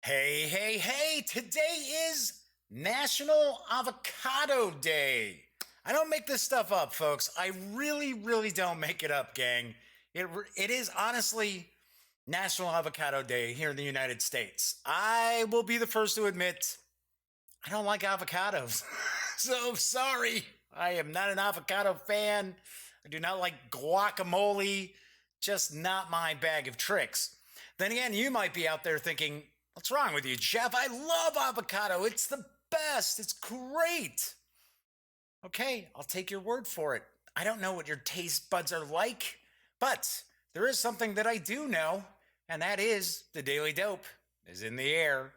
Hey, hey, hey, today is National Avocado Day. I don't make this stuff up, folks. I really don't make it up, gang. It is honestly National Avocado Day here in the United States. I will be the first to admit I don't like avocados. So sorry. I am not an avocado fan. I do not like guacamole. Just not my bag of tricks. Then again, you might be out there thinking, what's wrong with you, Jeff? I love avocado. It's the best. It's great. Okay, I'll take your word for it. I don't know what your taste buds are like, but there is something that I do know, and that is the Daily Dope is in the air.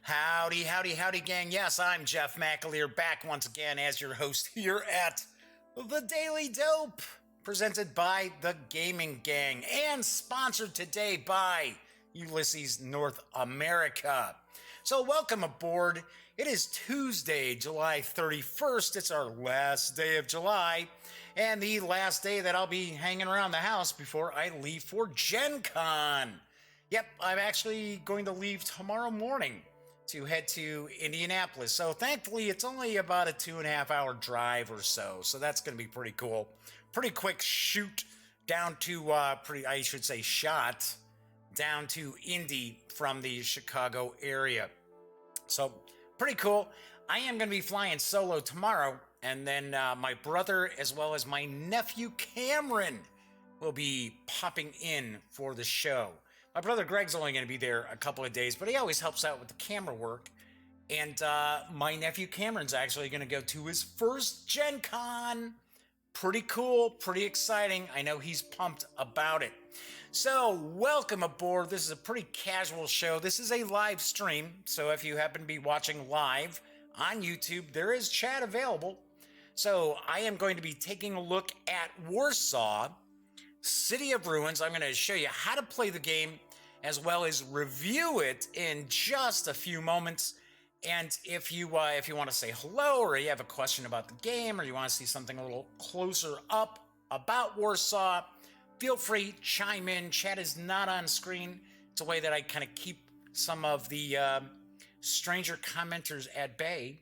Howdy, howdy, howdy, gang. Yes, I'm Jeff McAleer, back once again as your host here at The Daily Dope, presented by The Gaming Gang and sponsored today by Ulisses North America. So, welcome aboard. It is Tuesday, July 31st. It's our last day of July and the last day that I'll be hanging around the house before I leave for Gen Con. Yep, I'm actually going to leave tomorrow morning to head to Indianapolis. So thankfully, it's only about a 2.5 hour drive or so. So that's going to be pretty cool. Pretty quick shoot down to, I should say, shot down to Indy from the Chicago area. So pretty cool. I am going to be flying solo tomorrow. And then my brother, as well as my nephew Cameron, will be popping in for the show. My brother Greg's only going to be there a couple of days, but he always helps out with the camera work. And my nephew Cameron's actually going to go to his first Gen Con. Pretty cool, pretty exciting. I know he's pumped about it. So, welcome aboard. This is a pretty casual show. This is a live stream, so if you happen to be watching live on YouTube, there is chat available. So, I am going to be taking a look at Warsaw, City of Ruins. I'm going to show you how to play the game as well as review it in just a few moments. And if you want to say hello, or you have a question about the game, or you want to see something a little closer up about Warsaw, feel free, chime in. Chat is not on screen. It's a way that I kind of keep some of the stranger commenters at bay.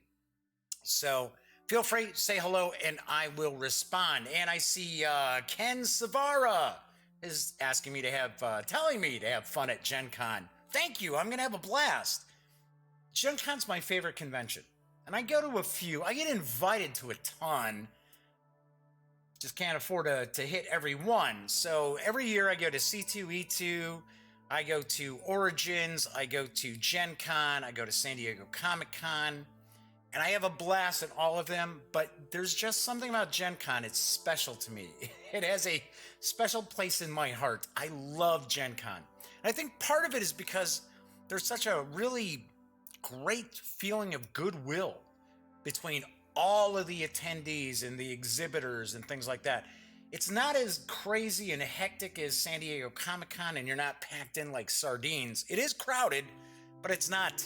So feel free, say hello, and I will respond. And I see Ken Savara is asking me to telling me to have fun at Gen Con. Thank you. I'm going to have a blast. Gen Con's my favorite convention, and I go to a few. I get invited to a ton. Just can't afford to hit every one. So every year I go to C2E2, I go to Origins, I go to Gen Con, I go to San Diego Comic Con, and I have a blast at all of them, but there's just something about Gen Con, it's special to me. It has a special place in my heart. I love Gen Con. And I think part of it is because there's such a really great feeling of goodwill between all of the attendees and the exhibitors and things like that. It's not as crazy and hectic as San Diego Comic Con, and you're not packed in like sardines. It is crowded, but it's not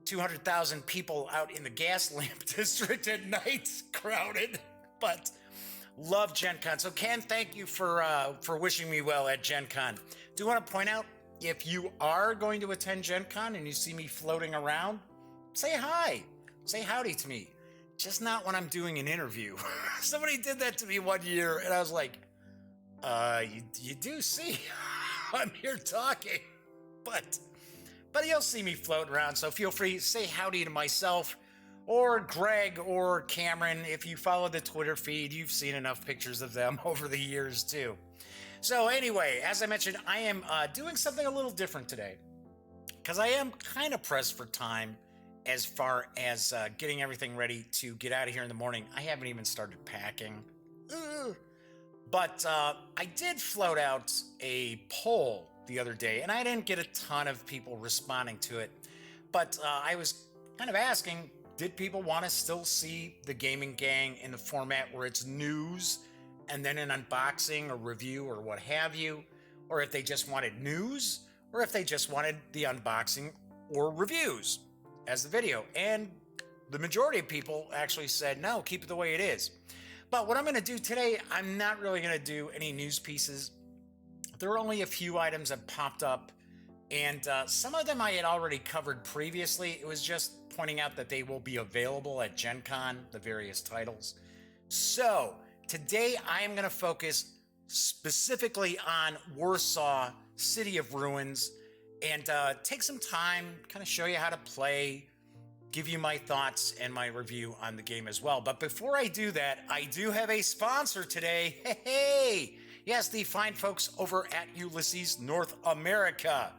200,000 people out in the gas lamp district at night crowded. But love Gen Con. So Ken, thank you for wishing me well at Gen Con. Do want to point out, if you are going to attend Gen Con and you see me floating around, say hi, say howdy to me. Just not when I'm doing an interview. Somebody did that to me one year, and I was like, you do see I'm here talking, but you'll see me floating around, so feel free, say howdy to myself or Greg or Cameron. If you follow the Twitter feed, you've seen enough pictures of them over the years too. So anyway, as I mentioned, I am doing something a little different today because I am kind of pressed for time as far as getting everything ready to get out of here in the morning. I haven't even started packing. But I did float out a poll the other day, and I didn't get a ton of people responding to it. But I was kind of asking, did people want to still see the Gaming Gang in the format where it's news and then an unboxing or review or what have you? Or if they just wanted news or if they just wanted the unboxing or reviews as the video. And the majority of people actually said, no, keep it the way it is. But what I'm going to do today, I'm not really going to do any news pieces. There are only a few items that popped up, and some of them I had already covered previously. It was just pointing out that they will be available at Gen Con, the various titles. So today I am going to focus specifically on Warsaw, City of Ruins, and take some time, kind of show you how to play, give you my thoughts and my review on the game as well. But before I do that, I do have a sponsor today. Hey! Yes, the fine folks over at Ulisses North America.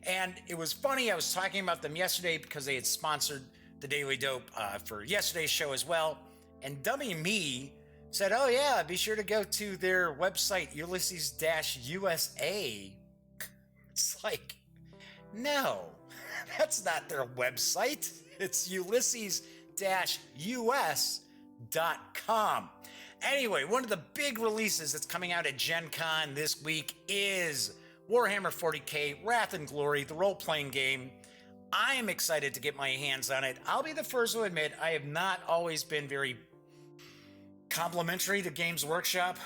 And it was funny, I was talking about them yesterday because they had sponsored the Daily Dope for yesterday's show as well. And dummy me said, oh yeah, be sure to go to their website, Ulysses-USA. It's like, no, that's not their website. It's ulysses-us.com. Anyway, one of the big releases that's coming out at Gen Con this week is Warhammer 40k Wrath and Glory, the role-playing game. I am excited to get my hands on it. I'll be the first to admit I have not always been very complimentary to Games Workshop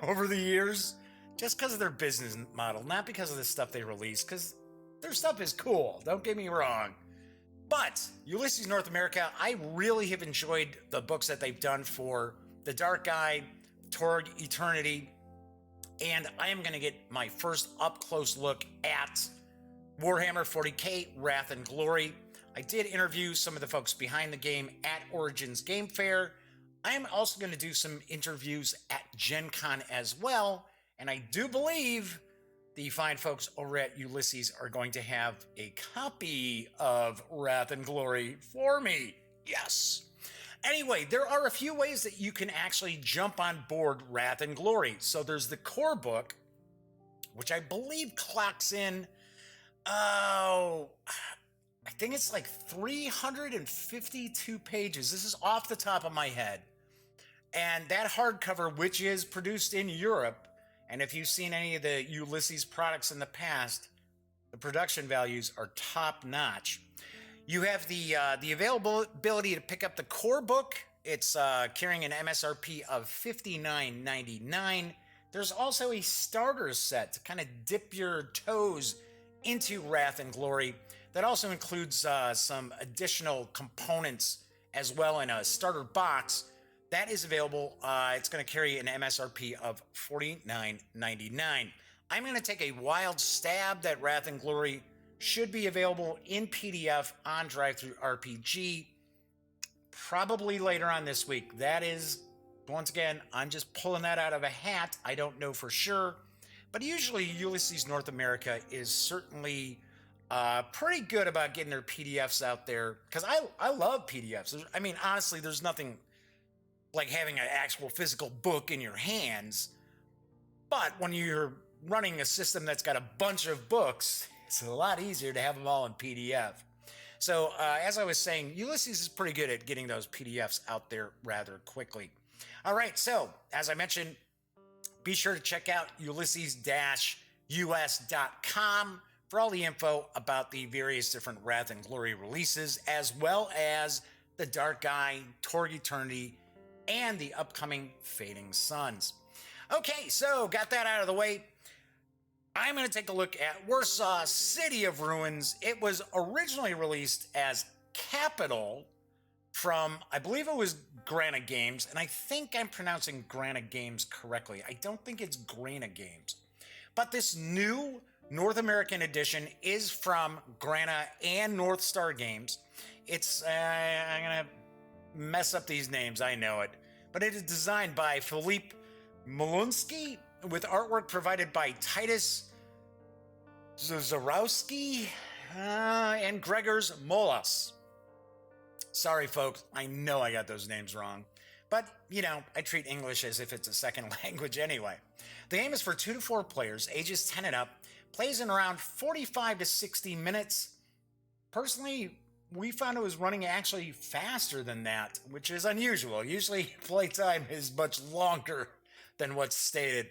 over the years, just because of their business model, not because of the stuff they release, because their stuff is cool, don't get me wrong. But Ulisses North America, I really have enjoyed the books that they've done for The Dark Guide, Toward Eternity, and I am going to get my first up-close look at Warhammer 40k Wrath and Glory. I did interview some of the folks behind the game at Origins Game Fair. I am also going to do some interviews at Gen Con as well, and I do believe the fine folks over at Ulysses are going to have a copy of Wrath and Glory for me. Yes. Anyway, there are a few ways that you can actually jump on board Wrath and Glory. So there's the core book, which I believe clocks in, I think it's like 352 pages. This is off the top of my head. And that hardcover, which is produced in Europe, and if you've seen any of the Ulysses products in the past, the production values are top notch. You have the availability to pick up the core book. It's carrying an MSRP of $59.99. There's also a starter set to kind of dip your toes into Wrath and Glory. That also includes some additional components as well in a starter box. That is available. It's going to carry an MSRP of $49.99. I'm going to take a wild stab that Wrath and Glory should be available in PDF on DriveThruRPG probably later on this week. That is, once again, I'm just pulling that out of a hat. I don't know for sure. But usually Ulysses North America is certainly pretty good about getting their PDFs out there, because I love PDFs. I mean, honestly, there's nothing like having an actual physical book in your hands. But when you're running a system that's got a bunch of books, it's a lot easier to have them all in PDF. So as I was saying, Ulysses is pretty good at getting those PDFs out there rather quickly. All right, so as I mentioned, be sure to check out ulysses-us.com for all the info about the various different Wrath and Glory releases, as well as The Dark Guide, Toward Eternity, and the upcoming Fading Suns. Okay, so got that out of the way. I'm going to take a look at Warsaw, City of Ruins. It was originally released as Capital from, I believe it was Granna Games, and I think I'm pronouncing Granna Games correctly. I don't think it's Granna Games. But this new North American edition is from Granna and North Star Games. It's, I'm going to mess up these names, I know it. But it is designed by Filip Malunski, with artwork provided by Titus Zarowski and Gregors Molas. Sorry, folks, I know I got those names wrong. But, you know, I treat English as if it's a second language anyway. The game is for 2 to 4 players, ages 10 and up, plays in around 45 to 60 minutes. Personally, we found it was running actually faster than that, which is unusual. Usually playtime is much longer than what's stated.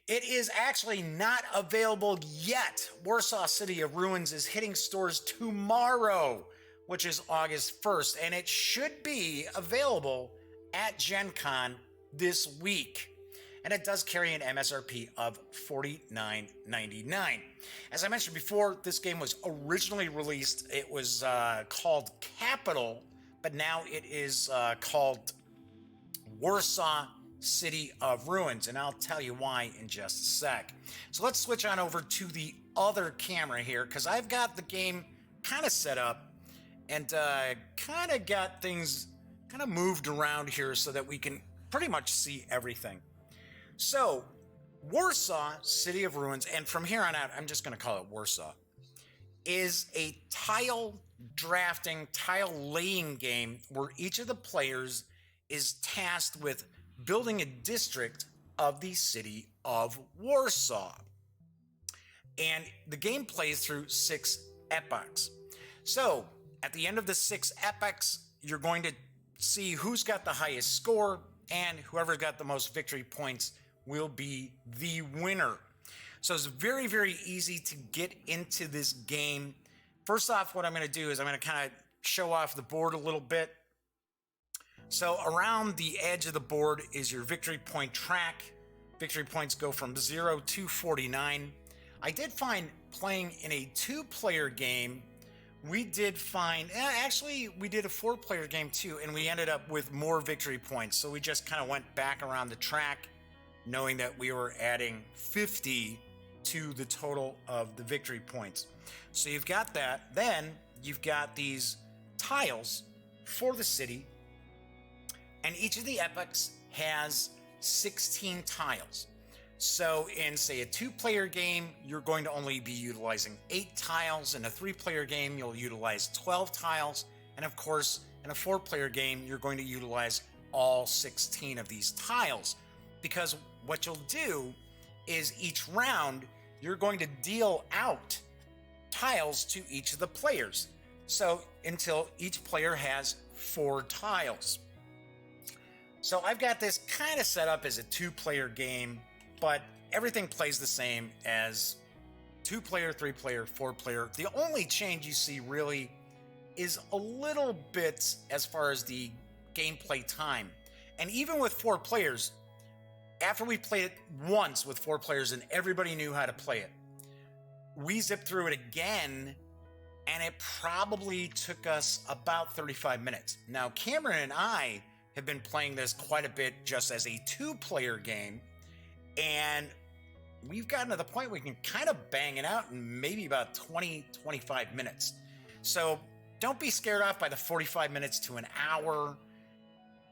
It is actually not available yet. Warsaw City of Ruins is hitting stores tomorrow, which is August 1st, and it should be available at Gen Con this week. And it does carry an MSRP of $49.99. As I mentioned before, this game was originally released. It was called Capital, but now it is called Warsaw City of Ruins, and I'll tell you why in just a sec. So let's switch on over to the other camera here, because I've got the game kind of set up and kind of got things kind of moved around here so that we can pretty much see everything. So, Warsaw City of Ruins, and from here on out, I'm just going to call it Warsaw, is a tile drafting, tile laying game where each of the players is tasked with building a district of the city of Warsaw. And the game plays through 6 epochs. So, at the end of the 6 epochs, you're going to see who's got the highest score, and whoever got the most victory points will be the winner. So it's very, very easy to get into this game. First off, what I'm going to do is I'm going to kind of show off the board a little bit. So around the edge of the board is your victory point track. Victory points go from 0 to 49. I did find playing in a 2-player game, we did find, actually we did a 4-player game too, and we ended up with more victory points. So we just kind of went back around the track, knowing that we were adding 50 to the total of the victory points. So you've got that. Then you've got these tiles for the city, and each of the epochs has 16 tiles. So in, say, a 2-player game, you're going to only be utilizing 8 tiles. In a 3-player game, you'll utilize 12 tiles. And of course, in a 4-player game, you're going to utilize all 16 of these tiles. Because what you'll do is each round, you're going to deal out tiles to each of the players. So until each player has 4 tiles. So I've got this kind of set up as a 2-player game, but everything plays the same as 2-player, 3-player, 4-player. The only change you see really is a little bit as far as the gameplay time. And even with 4 players, after we played it once with 4 players and everybody knew how to play it, we zipped through it again, and it probably took us about 35 minutes. Now, Cameron and I have been playing this quite a bit just as a 2-player game, and we've gotten to the point where we can kind of bang it out in maybe about 20-25 minutes. So don't be scared off by the 45 minutes to an hour.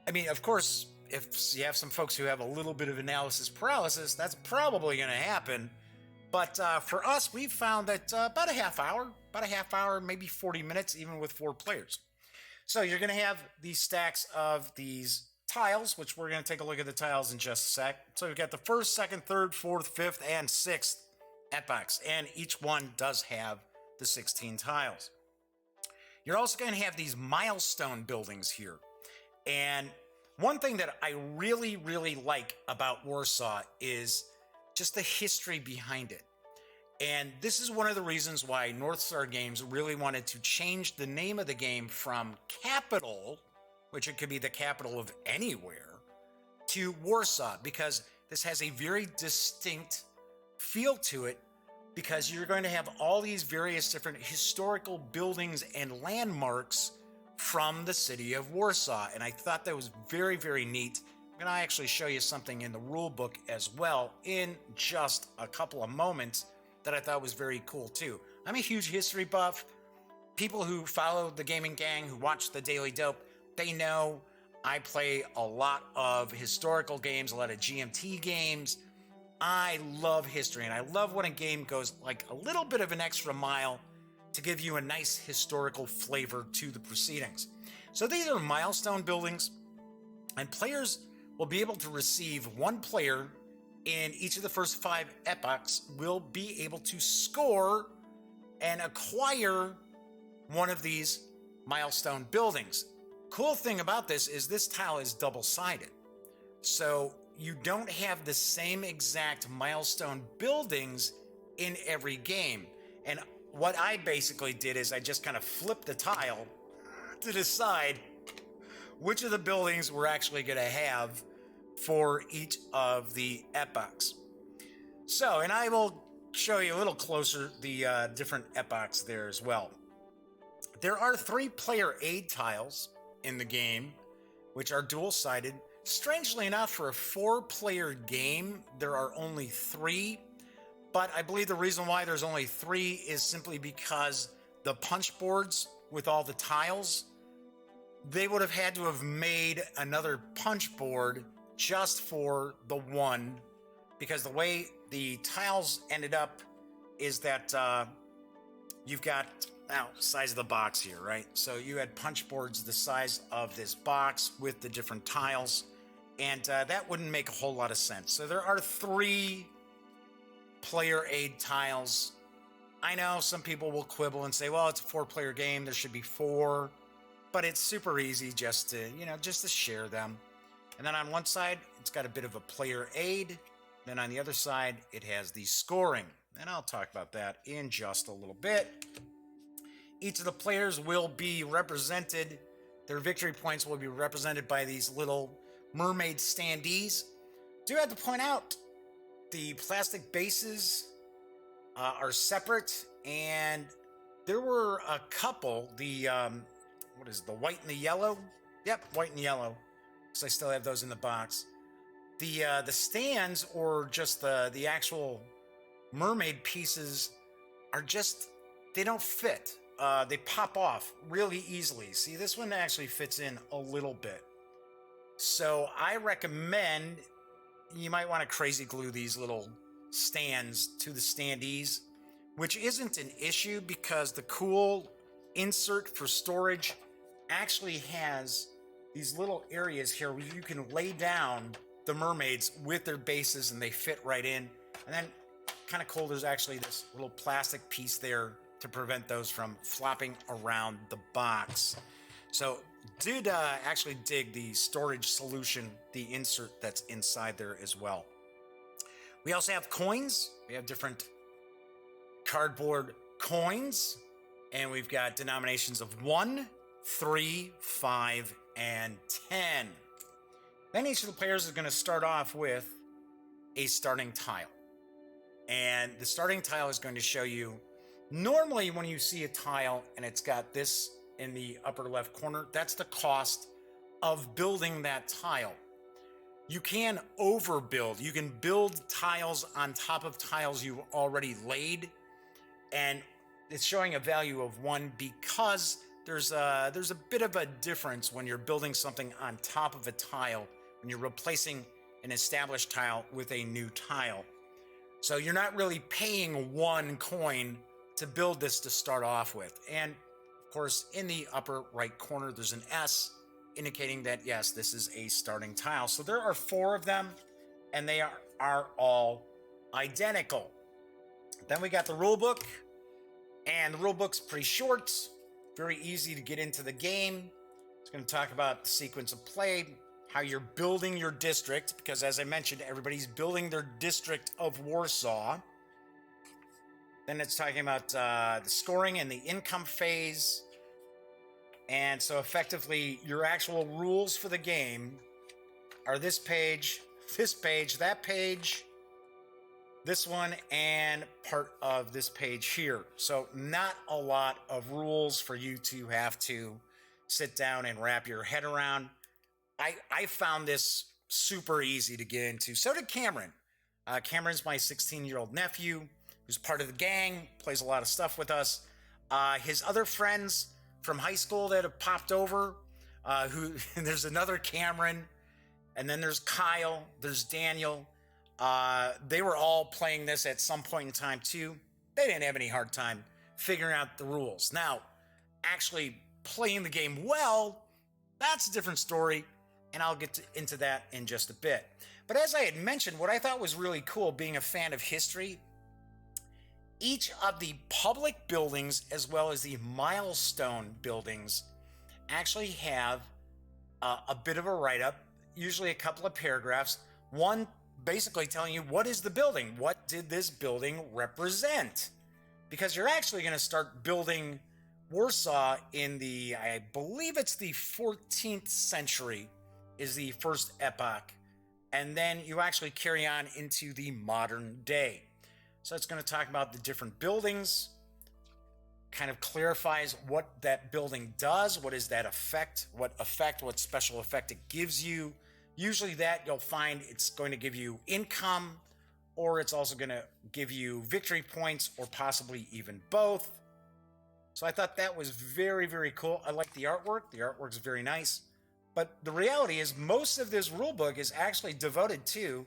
I mean, of course, if you have some folks who have a little bit of analysis paralysis, that's probably going to happen. But for us, we've found that about a half hour, maybe 40 minutes, even with 4 players. So you're going to have these stacks of these tiles, which we're going to take a look at the tiles in just a sec. So we've got the 1st, 2nd, 3rd, 4th, 5th, and 6th epochs, and each one does have the 16 tiles. You're also going to have these milestone buildings here. And one thing that I really, really like about Warsaw is just the history behind it. And this is one of the reasons why North Star Games really wanted to change the name of the game from Capital, which it could be the capital of anywhere, to Warsaw, because this has a very distinct feel to it, because you're going to have all these various different historical buildings and landmarks from the city of Warsaw. And I thought that was very, very neat. I'm going to actually show you something in the rule book as well in just a couple of moments that I thought was very cool too. I'm a huge history buff. People who follow the Gaming Gang, who watch the Daily Dope, they know I play a lot of historical games, a lot of GMT games. I love history, and I love when a game goes like a little bit of an extra mile to give you a nice historical flavor to the proceedings. So these are milestone buildings, and players will be able to receive, 1 player in each of the first 5 epochs will be able to score and acquire one of these milestone buildings. Cool thing about this is this tile is double-sided. So you don't have the same exact milestone buildings in every game. And what I basically did is I just kind of flipped the tile to decide which of the buildings we're actually going to have for each of the epochs. So, and I will show you a little closer the different epochs there as well. There are 3 player aid tiles in the game, which are dual-sided. Strangely enough, for a 4-player game, there are only 3. But I believe the reason why there's only 3 is simply because the punch boards with all the tiles, they would have had to have made another punch board just for the one, because the way the tiles ended up is that you've got size of the box here, right? So you had punch boards the size of this box with the different tiles, and that wouldn't make a whole lot of sense. So there are 3 player aid tiles. I know some people will quibble and say, well, it's a 4-player game, there should be 4, but it's super easy just to, just to share them. And then on one side, it's got a bit of a player aid. Then on the other side, it has the scoring. And I'll talk about that in just a little bit. Each of the players will be represented, their victory points will be represented by these little mermaid standees. Do have to point out, the plastic bases are separate, and there were a couple, the white and the yellow? Yep, white and yellow, because I still have those in the box. The stands, or just the actual mermaid pieces, are just, they don't fit. They pop off really easily. See, this one actually fits in a little bit. So I recommend you might want to crazy glue these little stands to the standees, which isn't an issue because the cool insert for storage actually has these little areas here where you can lay down the mermaids with their bases and they fit right in. And then kind of cool, there's actually this little plastic piece there to prevent those from flopping around the box. So did actually dig the storage solution, the insert that's inside there as well. We also have coins. We have different cardboard coins, and we've got denominations of 1, 3, 5, and 10. Then each of the players is going to start off with a starting tile. And the starting tile is going to show you, normally when you see a tile and it's got this in the upper left corner, that's the cost of building that tile. You can overbuild. You can build tiles on top of tiles you've already laid, and it's showing a value of 1 because there's a bit of a difference when you're building something on top of a tile, when you're replacing an established tile with a new tile. So you're not really paying 1 coin to build this to start off with. And of course, in the upper right corner, there's an S indicating that, yes, this is a starting tile. So there are 4 of them, and they are all identical. Then we got the rule book, and the rule book's pretty short, very easy to get into the game. It's going to talk about the sequence of play, how you're building your district, because as I mentioned, everybody's building their district of Warsaw. Then it's talking about the scoring and the income phase. And so effectively, your actual rules for the game are this page, that page, this one, and part of this page here. So not a lot of rules for you to have to sit down and wrap your head around. I found this super easy to get into. So did Cameron. Cameron's my 16-year-old nephew who's part of the gang, plays a lot of stuff with us. His other friends from high school that have popped over, there's another Cameron, and then there's Kyle, there's Daniel. They were all playing this at some point in time too. They didn't have any hard time figuring out the rules. Now, actually playing the game well, that's a different story, and I'll get into that in just a bit. But as I had mentioned, what I thought was really cool, being a fan of history, each of the public buildings as well as the milestone buildings actually have a bit of a write-up, usually a couple of paragraphs, One basically telling you what is the building? What did this building represent? Because you're actually going to start building Warsaw in the, I believe it's the 14th century is the first epoch. And then you actually carry on into the modern day. So it's going to talk about the different buildings, kind of clarifies what that building does, what is that effect, what special effect it gives you. Usually that you'll find it's going to give you income, or it's also going to give you victory points, or possibly even both. So I thought that was very, very cool. I like the artwork. The artwork's very nice. But the reality is most of this rulebook is actually devoted to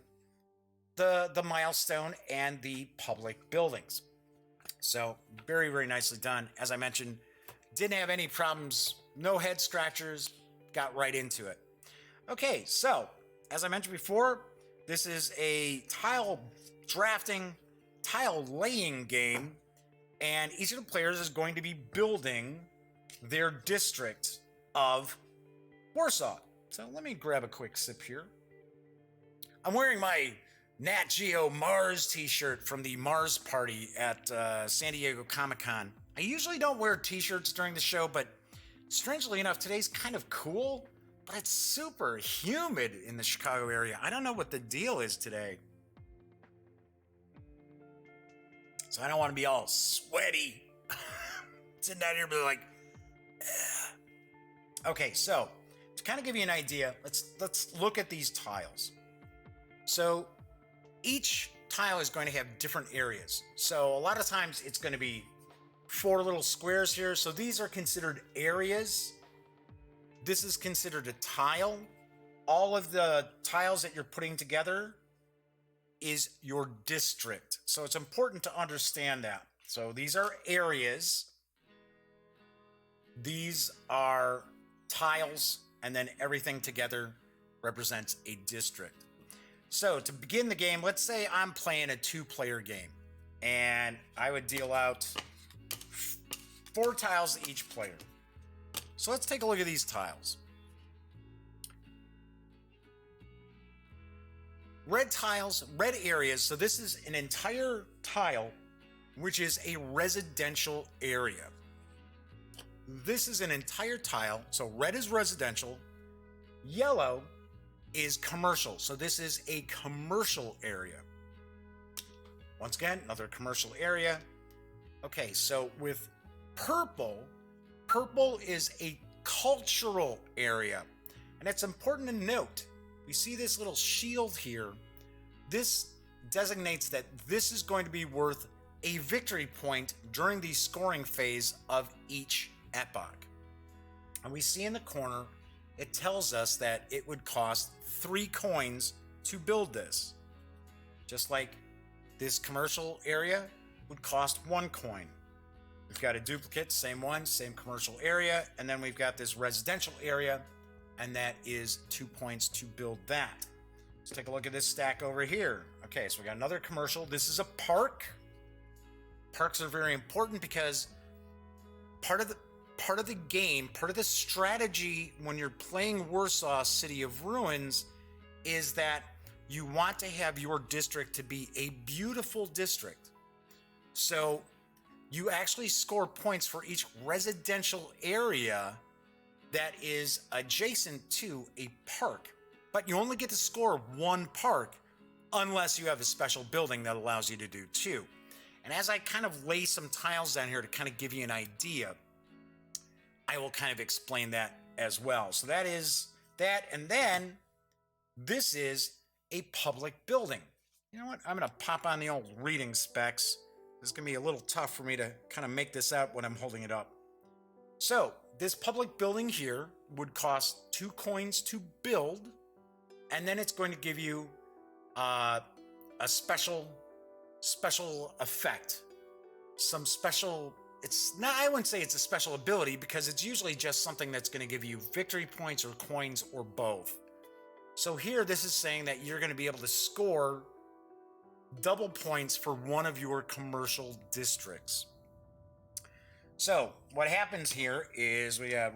the milestone and the public buildings. So very, very nicely done. As I mentioned, didn't have any problems, no head scratchers, got right into it. Okay, so as I mentioned before, this is a tile drafting, tile laying game, and each of the players is going to be building their district of Warsaw. So let me grab a quick sip here. I'm wearing my Nat Geo Mars t-shirt from the Mars party at San Diego Comic-Con. I usually don't wear t-shirts during the show, but strangely enough, today's kind of cool, but it's super humid in the Chicago area. I don't know what the deal is today. So I don't want to be all sweaty. Sitting down here, but like, okay, so to kind of give you an idea, let's look at these tiles. So each tile is going to have different areas. So a lot of times it's going to be 4 little squares here. So these are considered areas. This is considered a tile. All of the tiles that you're putting together is your district. So it's important to understand that. So these are areas. These are tiles, and then everything together represents a district. So to begin the game, let's say I'm playing a 2-player game, and I would deal out 4 tiles to each player. So let's take a look at these tiles. Red tiles, red areas. So this is an entire tile, which is a residential area. This is an entire tile. So red is residential. Yellow is commercial. So this is a commercial area. Once again, another commercial area. Okay, so with purple, purple is a cultural area. And it's important to note, we see this little shield here. This designates that this is going to be worth a victory point during the scoring phase of each epoch. And we see in the corner, it tells us that it would cost 3 coins to build this. Just like this commercial area would cost 1 coin. We've got a duplicate, same one, same commercial area, and then we've got this residential area, and that is 2 points to build that. Let's take a look at this stack over here. Okay, so we got another commercial. This is a park. Parks are very important because part of the game, part of the strategy when you're playing Warsaw City of Ruins is that you want to have your district to be a beautiful district. So you actually score points for each residential area that is adjacent to a park. But you only get to score 1 park unless you have a special building that allows you to do 2. And as I kind of lay some tiles down here to kind of give you an idea, I will kind of explain that as well. So that is that, and then this is a public building. You know what? I'm going to pop on the old reading specs. It's going to be a little tough for me to kind of make this out when I'm holding it up. So this public building here would cost 2 coins to build, and then it's going to give you a special effect. Some special, it's not, I wouldn't say it's a special ability because it's usually just something that's going to give you victory points or coins or both. So here, this is saying that you're going to be able to score double points for one of your commercial districts. So what happens here is we got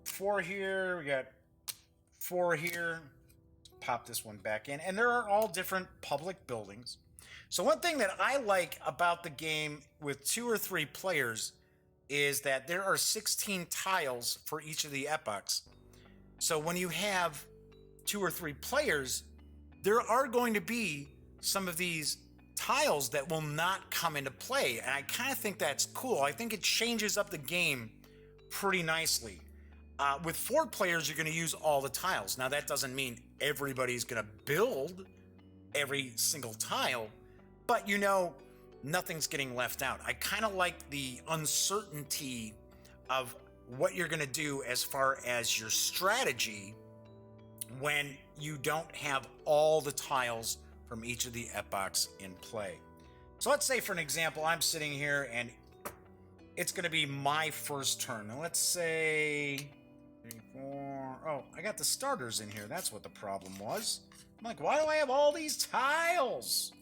4 here, we got 4 here. pop this one back in. And there are all different public buildings. So one thing that I like about the game with 2 or 3 players is that there are 16 tiles for each of the epochs. So when you have 2 or 3 players, there are going to be some of these tiles that will not come into play. And I kind of think that's cool. I think it changes up the game pretty nicely. With 4 players, you're going to use all the tiles. Now, that doesn't mean everybody's going to build every single tile, but you know, nothing's getting left out. I kind of like the uncertainty of what you're going to do as far as your strategy when you don't have all the tiles from each of the epochs in play. So let's say, for an example, I'm sitting here and it's going to be my first turn. Now let's say 3, 4. Oh, I got the starters in here. That's what the problem was. I'm like, why do I have all these tiles?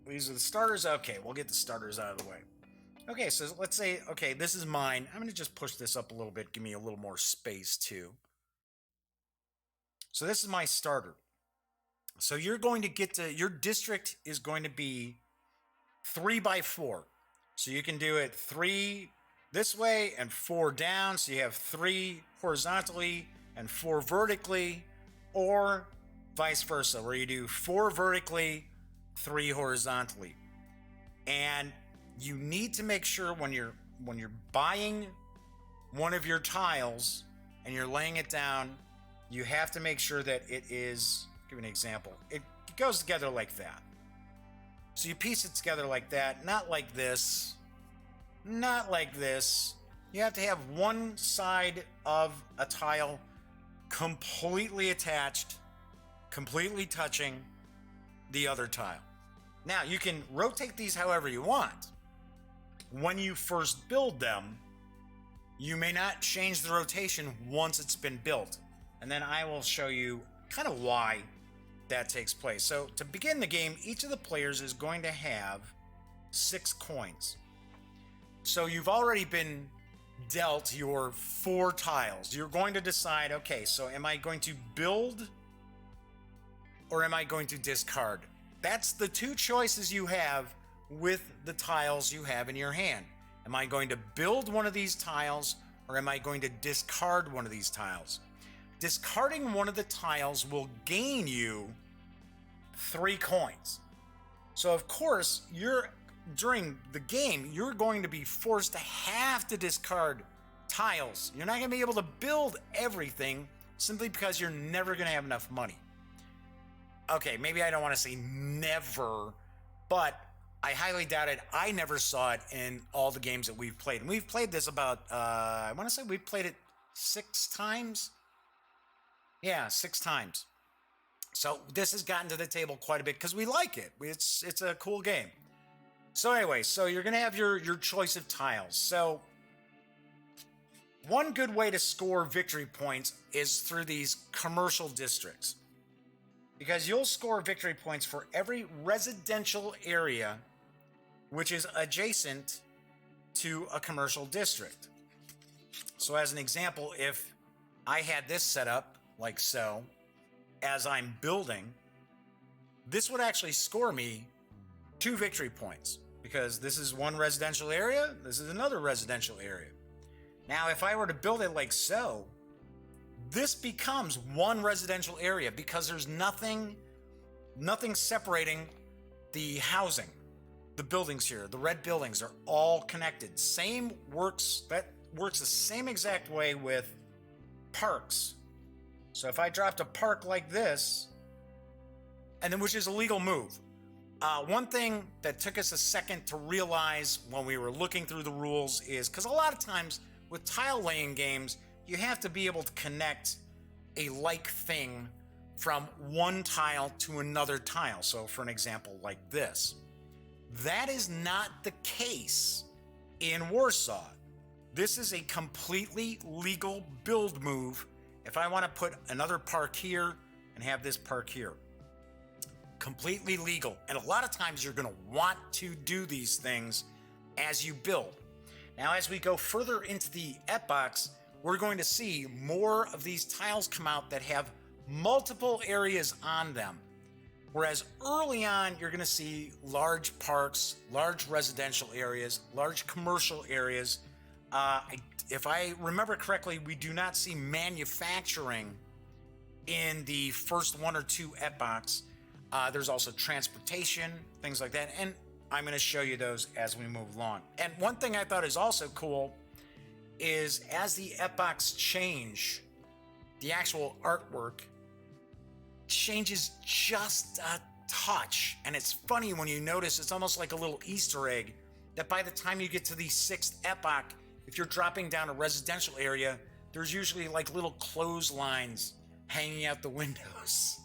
These are the starters. Okay, we'll get the starters out of the way. Okay, so let's say, okay, this is mine. I'm going to just push this up a little bit, give me a little more space too. So this is my starter. So you're going to get to, your district is going to be 3 by 4. So you can do it 3 this way and 4 down. So you have 3 horizontally and 4 vertically, or vice versa, where you do 4 vertically, 3 horizontally. And you need to make sure when you're buying one of your tiles and you're laying it down, you have to make sure that it is, give an example, it goes together like that. So you piece it together like that, not like this, not like this. You have to have one side of a tile completely attached, completely touching the other tile. Now, you can rotate these however you want. When you first build them, you may not change the rotation once it's been built. And then I will show you kind of why that takes place. So to begin the game, each of the players is going to have 6 coins. So you've already been dealt your 4 tiles. You're going to decide, okay, so am I going to build or am I going to discard? That's the 2 choices you have with the tiles you have in your hand. Am I going to build one of these tiles or am I going to discard one of these tiles? Discarding one of the tiles will gain you 3 coins. So of course, during the game, you're going to be forced to have to discard tiles. You're not going to be able to build everything simply because you're never going to have enough money. Okay, maybe I don't want to say never, but I highly doubt it. I never saw it in all the games that we've played. And we've played this about, I want to say we've played it 6 times. Yeah, 6 times. So this has gotten to the table quite a bit because we like it. It's a cool game. So anyway, so you're going to have your choice of tiles. So one good way to score victory points is through these commercial districts. Because you'll score victory points for every residential area which is adjacent to a commercial district. So as an example, if I had this set up like so, as I'm building, this would actually score me 2 victory points because this is one residential area, this is another residential area. Now, if I were to build it like so, this becomes one residential area because there's nothing separating the housing. The buildings here, the red buildings are all connected. That works the same exact way with parks. So if I dropped a park like this, and then which is a legal move. One thing that took us a second to realize when we were looking through the rules is, because a lot of times with tile laying games, you have to be able to connect a like thing from one tile to another tile. So for an example like this. That is not the case in Warsaw. This is a completely legal build move if I want to put another park here and have this park here. Completely legal. And a lot of times you're going to want to do these things as you build. Now, as we go further into the epochs, we're going to see more of these tiles come out that have multiple areas on them. Whereas early on, you're going to see large parks, large residential areas, large commercial areas. If I remember correctly, we do not see manufacturing in the first one or two epochs. There's also transportation, things like that. And I'm going to show you those as we move along. And one thing I thought is also cool is as the epochs change, the actual artwork changes just a touch. And it's funny when you notice it's almost like a little Easter egg that by the time you get to the 6th epoch, if you're dropping down a residential area, there's usually like little clotheslines hanging out the windows,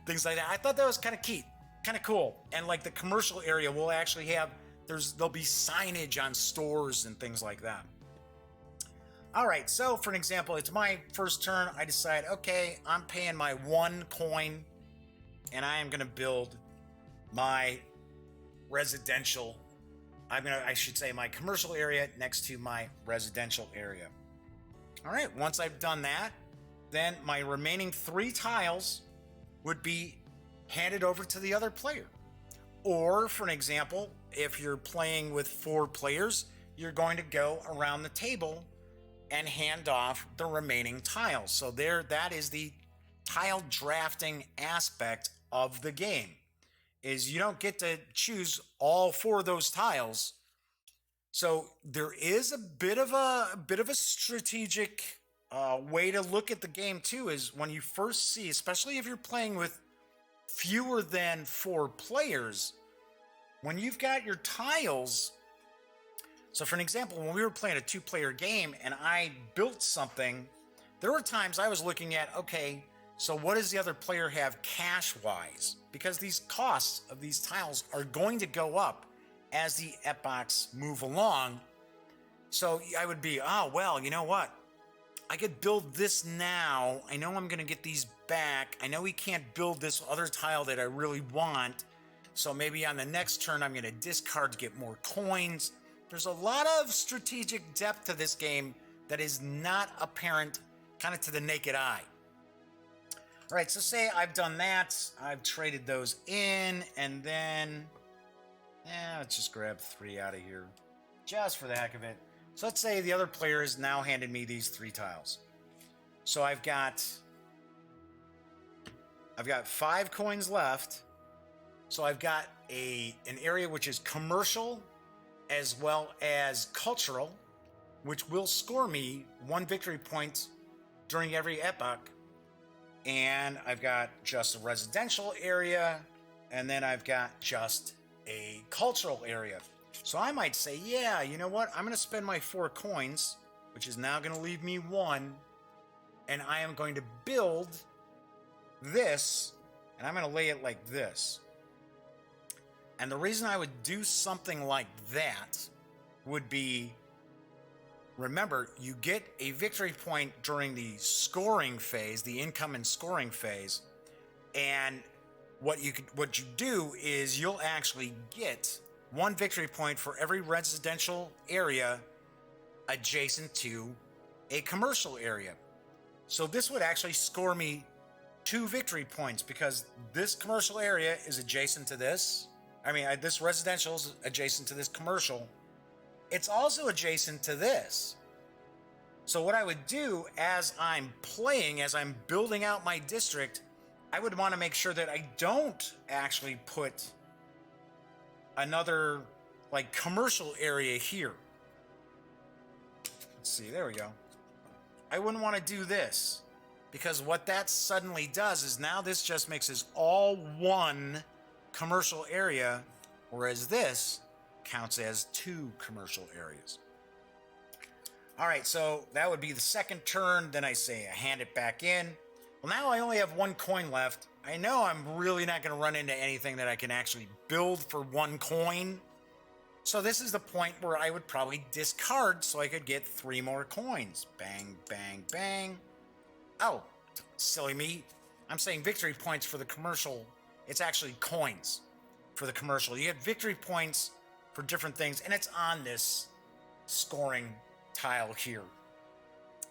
things like that. I thought that was kind of cute, kind of cool. And like the commercial area will actually have, there'll be signage on stores and things like that. All right, so for an example, it's my first turn. I decide, okay, I'm paying my 1 coin and I am going to build my residential, I should say my commercial area next to my residential area. All right, once I've done that, then my remaining 3 tiles would be handed over to the other player. Or for an example, if you're playing with 4 players, you're going to go around the table and hand off the remaining tiles. So that is the tile drafting aspect of the game. Is you don't get to choose all 4 of those tiles. So there is a bit of a strategic way to look at the game too. Is when you first see, especially if you're playing with fewer than 4 players, when you've got your tiles. So for an example, when we were playing a 2-player game and I built something, there were times I was looking at, okay, so what does the other player have cash-wise? Because these costs of these tiles are going to go up as the epochs move along. So I would be, oh, well, you know what? I could build this now. I know I'm going to get these back. I know we can't build this other tile that I really want. So maybe on the next turn, I'm going to discard to get more coins. There's a lot of strategic depth to this game that is not apparent kind of to the naked eye. All right, so say I've done that. I've traded those in, and then, let's just grab 3 out of here just for the heck of it. So let's say the other player has now handed me these 3 tiles. So I've got 5 coins left. So I've got an area which is commercial as well as cultural, which will score me 1 victory point during every epoch. And I've got just a residential area, and then I've got just a cultural area. So I might say, yeah, you know what? I'm going to spend my 4 coins, which is now going to leave me 1, and I am going to build this, and I'm going to lay it like this. And the reason I would do something like that would be, remember, you get a victory point during the scoring phase, the income and scoring phase, and what you do is you'll actually get 1 victory point for every residential area adjacent to a commercial area. So this would actually score me 2 victory points because this commercial area is adjacent to this. This residential is adjacent to this commercial. It's also adjacent to this. So what I would do as I'm playing, as I'm building out my district, I would want to make sure that I don't actually put another commercial area here. Let's see, there we go. I wouldn't want to do this because what that suddenly does is now this just makes this all 1 commercial area, whereas this counts as 2 commercial areas. All right, so that would be the second turn. Then I say I hand it back in. Well, now I only have 1 coin left. I know I'm really not going to run into anything that I can actually build for 1 coin. So this is the point where I would probably discard so I could get 3 more coins. Bang, bang, bang. Oh, silly me. I'm saying victory points for the commercial. It's actually coins for the commercial. You get victory points for different things, and it's on this scoring tile here.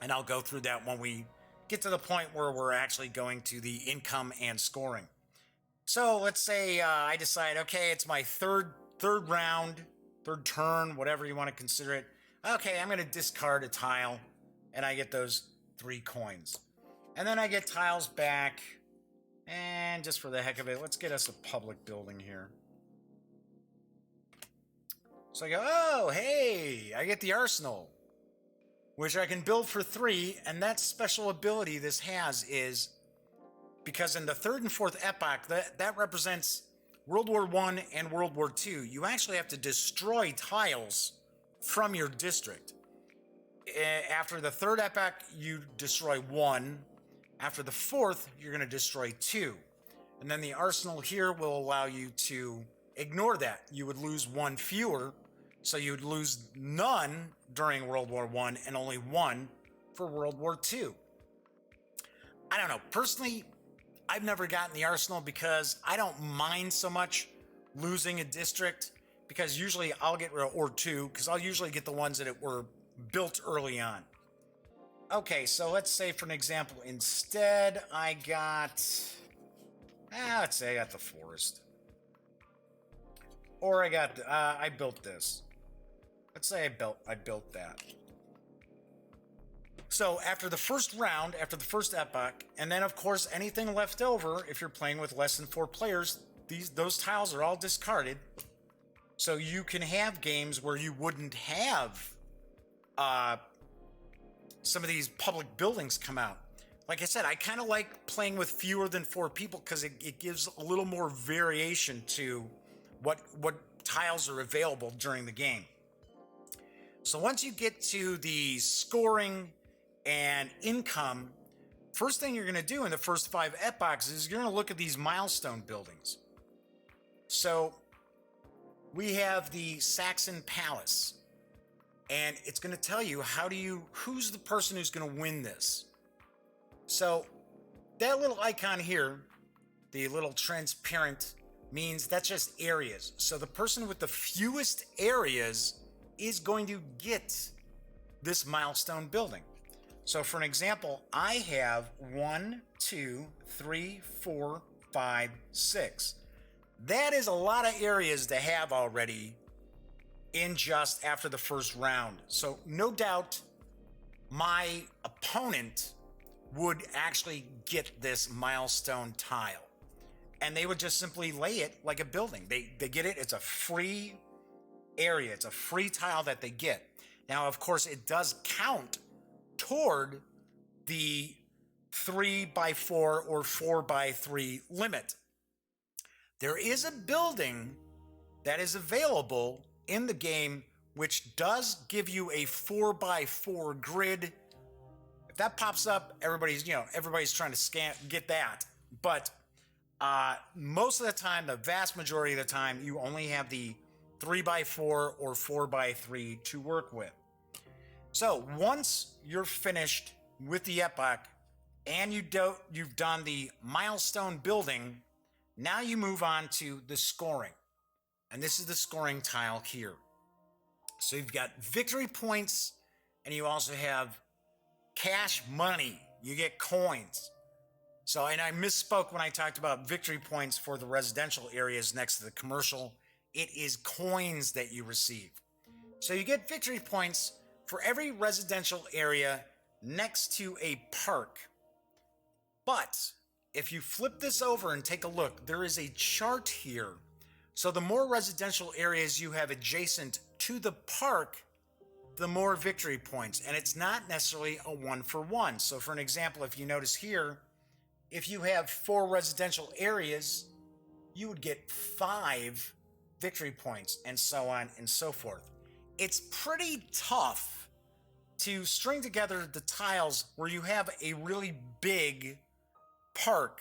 And I'll go through that when we get to the point where we're actually going to the income and scoring. So let's say I decide, okay, it's my third round, third turn, whatever you want to consider it. Okay, I'm going to discard a tile, and I get those 3 coins. And then I get tiles back, and just for the heck of it, let's get us a public building here. So I go, oh, hey, I get the arsenal, which I can build for 3, and that special ability this has is, because in the 3rd and 4th epoch, that represents World War I and World War II, you actually have to destroy tiles from your district. After the 3rd epoch, you destroy 1. After the 4th, you're going to destroy 2. And then the arsenal here will allow you to ignore that. You would lose 1 fewer, so you'd lose none during World War I and only 1 for World War II. I don't know. Personally, I've never gotten the arsenal because I don't mind so much losing a district, because usually I'll get, or 2, because I'll usually get the ones that were built early on. Okay, so let's say for an example, instead I got, let's say I got the forest. Or I built this. Let's say I built that. So after the first round, after the first epoch, and then of course anything left over, if you're playing with less than 4 players, those tiles are all discarded. So you can have games where you wouldn't have some of these public buildings come out. Like I said, I kind of like playing with fewer than 4 people because it gives a little more variation to what tiles are available during the game. So once you get to the scoring and income, first thing you're going to do in the first 5 epochs is you're going to look at these milestone buildings. So we have the Saxon Palace, and it's going to tell you who's the person who's going to win this. So that little icon here, the little transparent, means that's just areas. So the person with the fewest areas is going to get this milestone building. So for an example, I have 1, 2, 3, 4, 5, 6. That is a lot of areas to have already in just after the first round. So no doubt my opponent would actually get this milestone tile, and they would just simply lay it like a building. They get it. It's a free area. It's a free tile that they get. Now, of course, it does count toward the 3x4 or 4x3 limit. There is a building that is available in the game which does give you a 4x4 grid. If that pops up, everybody's trying to get that. But most of the time, the vast majority of the time, you only have the 3x4 or 4x3 to work with. So once you're finished with the epoch and you've done the milestone building, now you move on to the scoring. And this is the scoring tile here. So you've got victory points, and you also have cash money. You get coins. So, and I misspoke when I talked about victory points for the residential areas next to the commercial. It is coins that you receive. So you get victory points for every residential area next to a park. But if you flip this over and take a look, there is a chart here. So the more residential areas you have adjacent to the park, the more victory points. And it's not necessarily a 1-for-1. So for an example, if you notice here, if you have 4 residential areas, you would get 5 victory points, and so on and so forth. It's pretty tough to string together the tiles where you have a really big park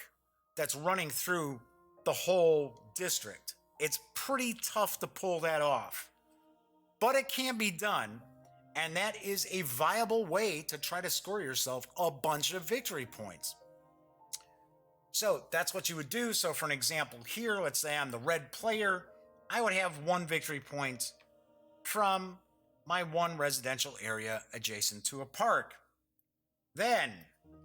that's running through the whole district. It's pretty tough to pull that off, but it can be done, and that is a viable way to try to score yourself a bunch of victory points. So that's what you would do. So for an example here, let's say I'm the red player, I would have 1 victory point from my 1 residential area adjacent to a park. Then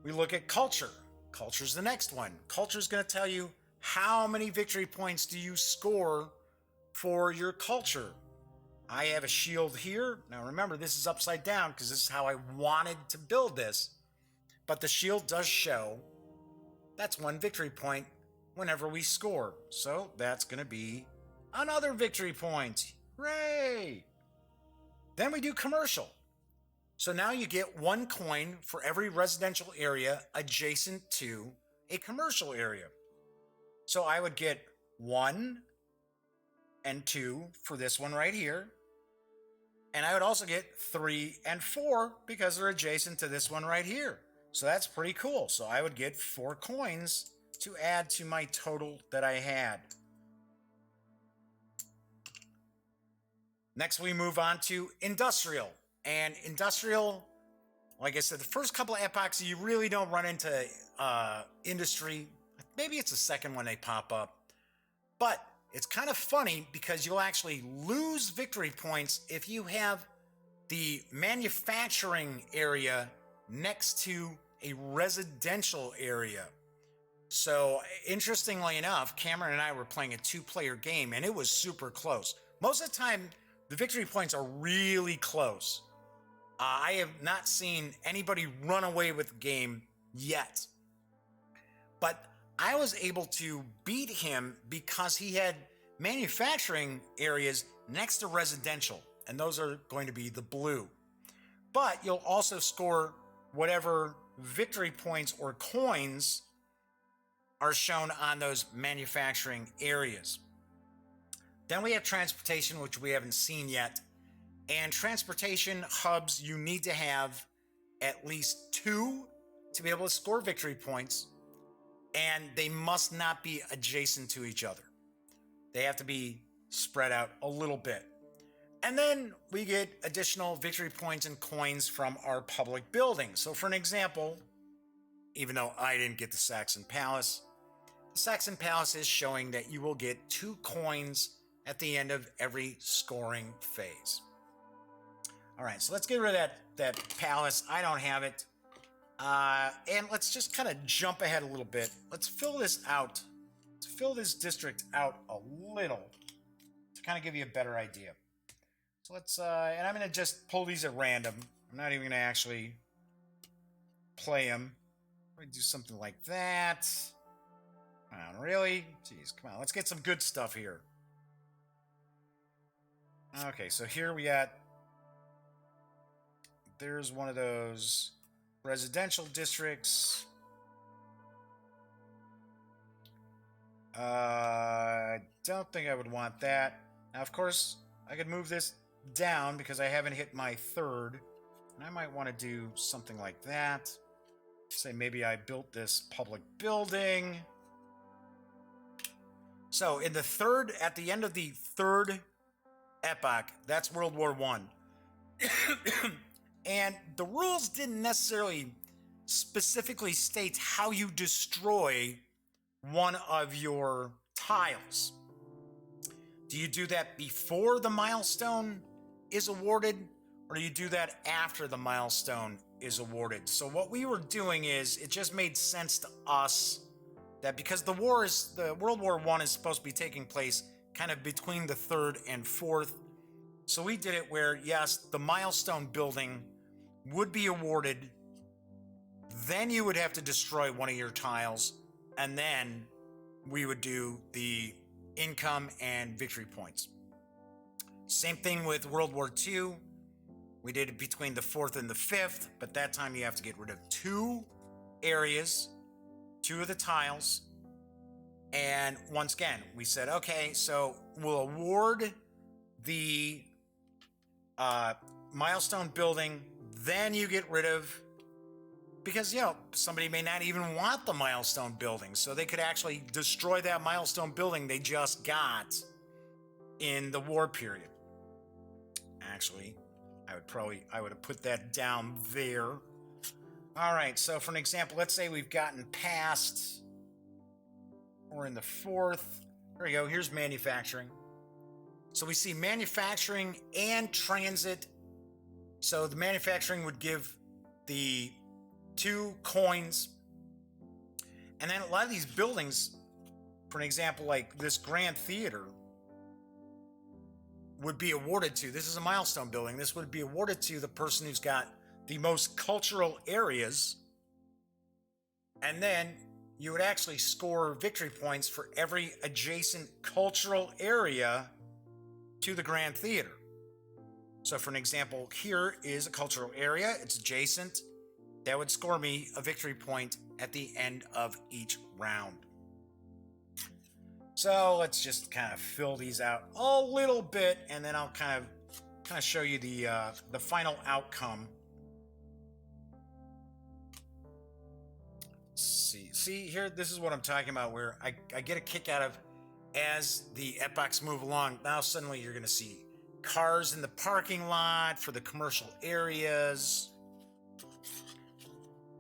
we look at culture. Culture's the next one. Culture's going to tell you how many victory points do you score for your culture. I have a shield here. Now remember, this is upside down because this is how I wanted to build this. But the shield does show that's 1 victory point whenever we score. So that's going to be another victory point. Hooray! Then we do commercial. So now you get 1 coin for every residential area adjacent to a commercial area. So I would get 1 and 2 for this one right here. And I would also get 3 and 4 because they're adjacent to this one right here. So that's pretty cool. So I would get 4 coins to add to my total that I had. Next, we move on to industrial. And industrial, like I said, the first couple of epochs, you really don't run into industry. Maybe it's the second one they pop up. But it's kind of funny because you'll actually lose victory points if you have the manufacturing area next to a residential area. So interestingly enough, Cameron and I were playing a 2-player game and it was super close. Most of the time, the victory points are really close. I have not seen anybody run away with the game yet. But I was able to beat him because he had manufacturing areas next to residential, and those are going to be the blue. But you'll also score whatever victory points or coins are shown on those manufacturing areas. Then we have transportation, which we haven't seen yet. And transportation hubs, you need to have at least 2 to be able to score victory points. And they must not be adjacent to each other. They have to be spread out a little bit. And then we get additional victory points and coins from our public buildings. So for an example, even though I didn't get the Saxon Palace, the Saxon Palace is showing that you will get 2 coins at the end of every scoring phase. All right, so let's get rid of that palace. I don't have it. And let's just kind of jump ahead a little bit. Let's fill this out. Let's fill this district out a little to kind of give you a better idea. So let's, and I'm going to just pull these at random. I'm not even going to actually play them. We're going to do something like that. Come on, really? Jeez, come on. Let's get some good stuff here. Okay, so here we got, there's one of those residential districts. Don't think I would want that. Now, of course, I could move this down because I haven't hit my 3rd. And I might want to do something like that. Say maybe I built this public building. So in the 3rd, at the end of the 3rd epoch, that's World War I. And the rules didn't necessarily specifically state how you destroy one of your tiles. Do you do that before the milestone is awarded, or do you do that after the milestone is awarded? So what we were doing is, it just made sense to us that because the World War I is supposed to be taking place kind of between the 3rd and 4th. So we did it where, yes, the milestone building would be awarded, then you would have to destroy one of your tiles, and then we would do the income and victory points. Same thing with World War II. We did it between the 4th and the 5th, but that time you have to get rid of 2 areas, 2 of the tiles. And once again, we said, okay, so we'll award the milestone building, then you get rid of, because, you know, somebody may not even want the milestone building, so they could actually destroy that milestone building they just got in the war period. Actually, I would have put that down there. All right, so for an example, let's say we've gotten past, we're in the 4th. There we go, here's manufacturing. So we see manufacturing and transit. So the manufacturing would give the 2 coins. And then a lot of these buildings, for an example, like this Grand Theater, would be awarded to, this is a milestone building, this would be awarded to the person who's got the most cultural areas. And then you would actually score victory points for every adjacent cultural area to the Grand Theater. So for an example, here is a cultural area, it's adjacent. That would score me a victory point at the end of each round. So let's just kind of fill these out a little bit, and then I'll kind of show you the final outcome. See here, this is what I'm talking about, where I get a kick out of as the epochs move along. Now suddenly you're going to see cars in the parking lot for the commercial areas.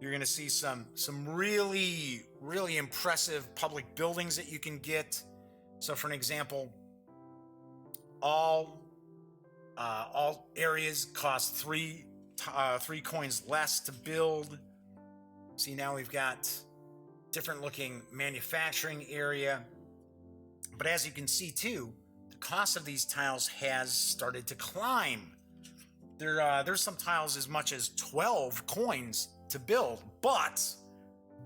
You're going to see some really, really impressive public buildings that you can get. So for an example, all areas cost three coins less to build. See, now we've got different looking manufacturing area. But as you can see too, the cost of these tiles has started to climb. There's some tiles as much as 12 coins to build, but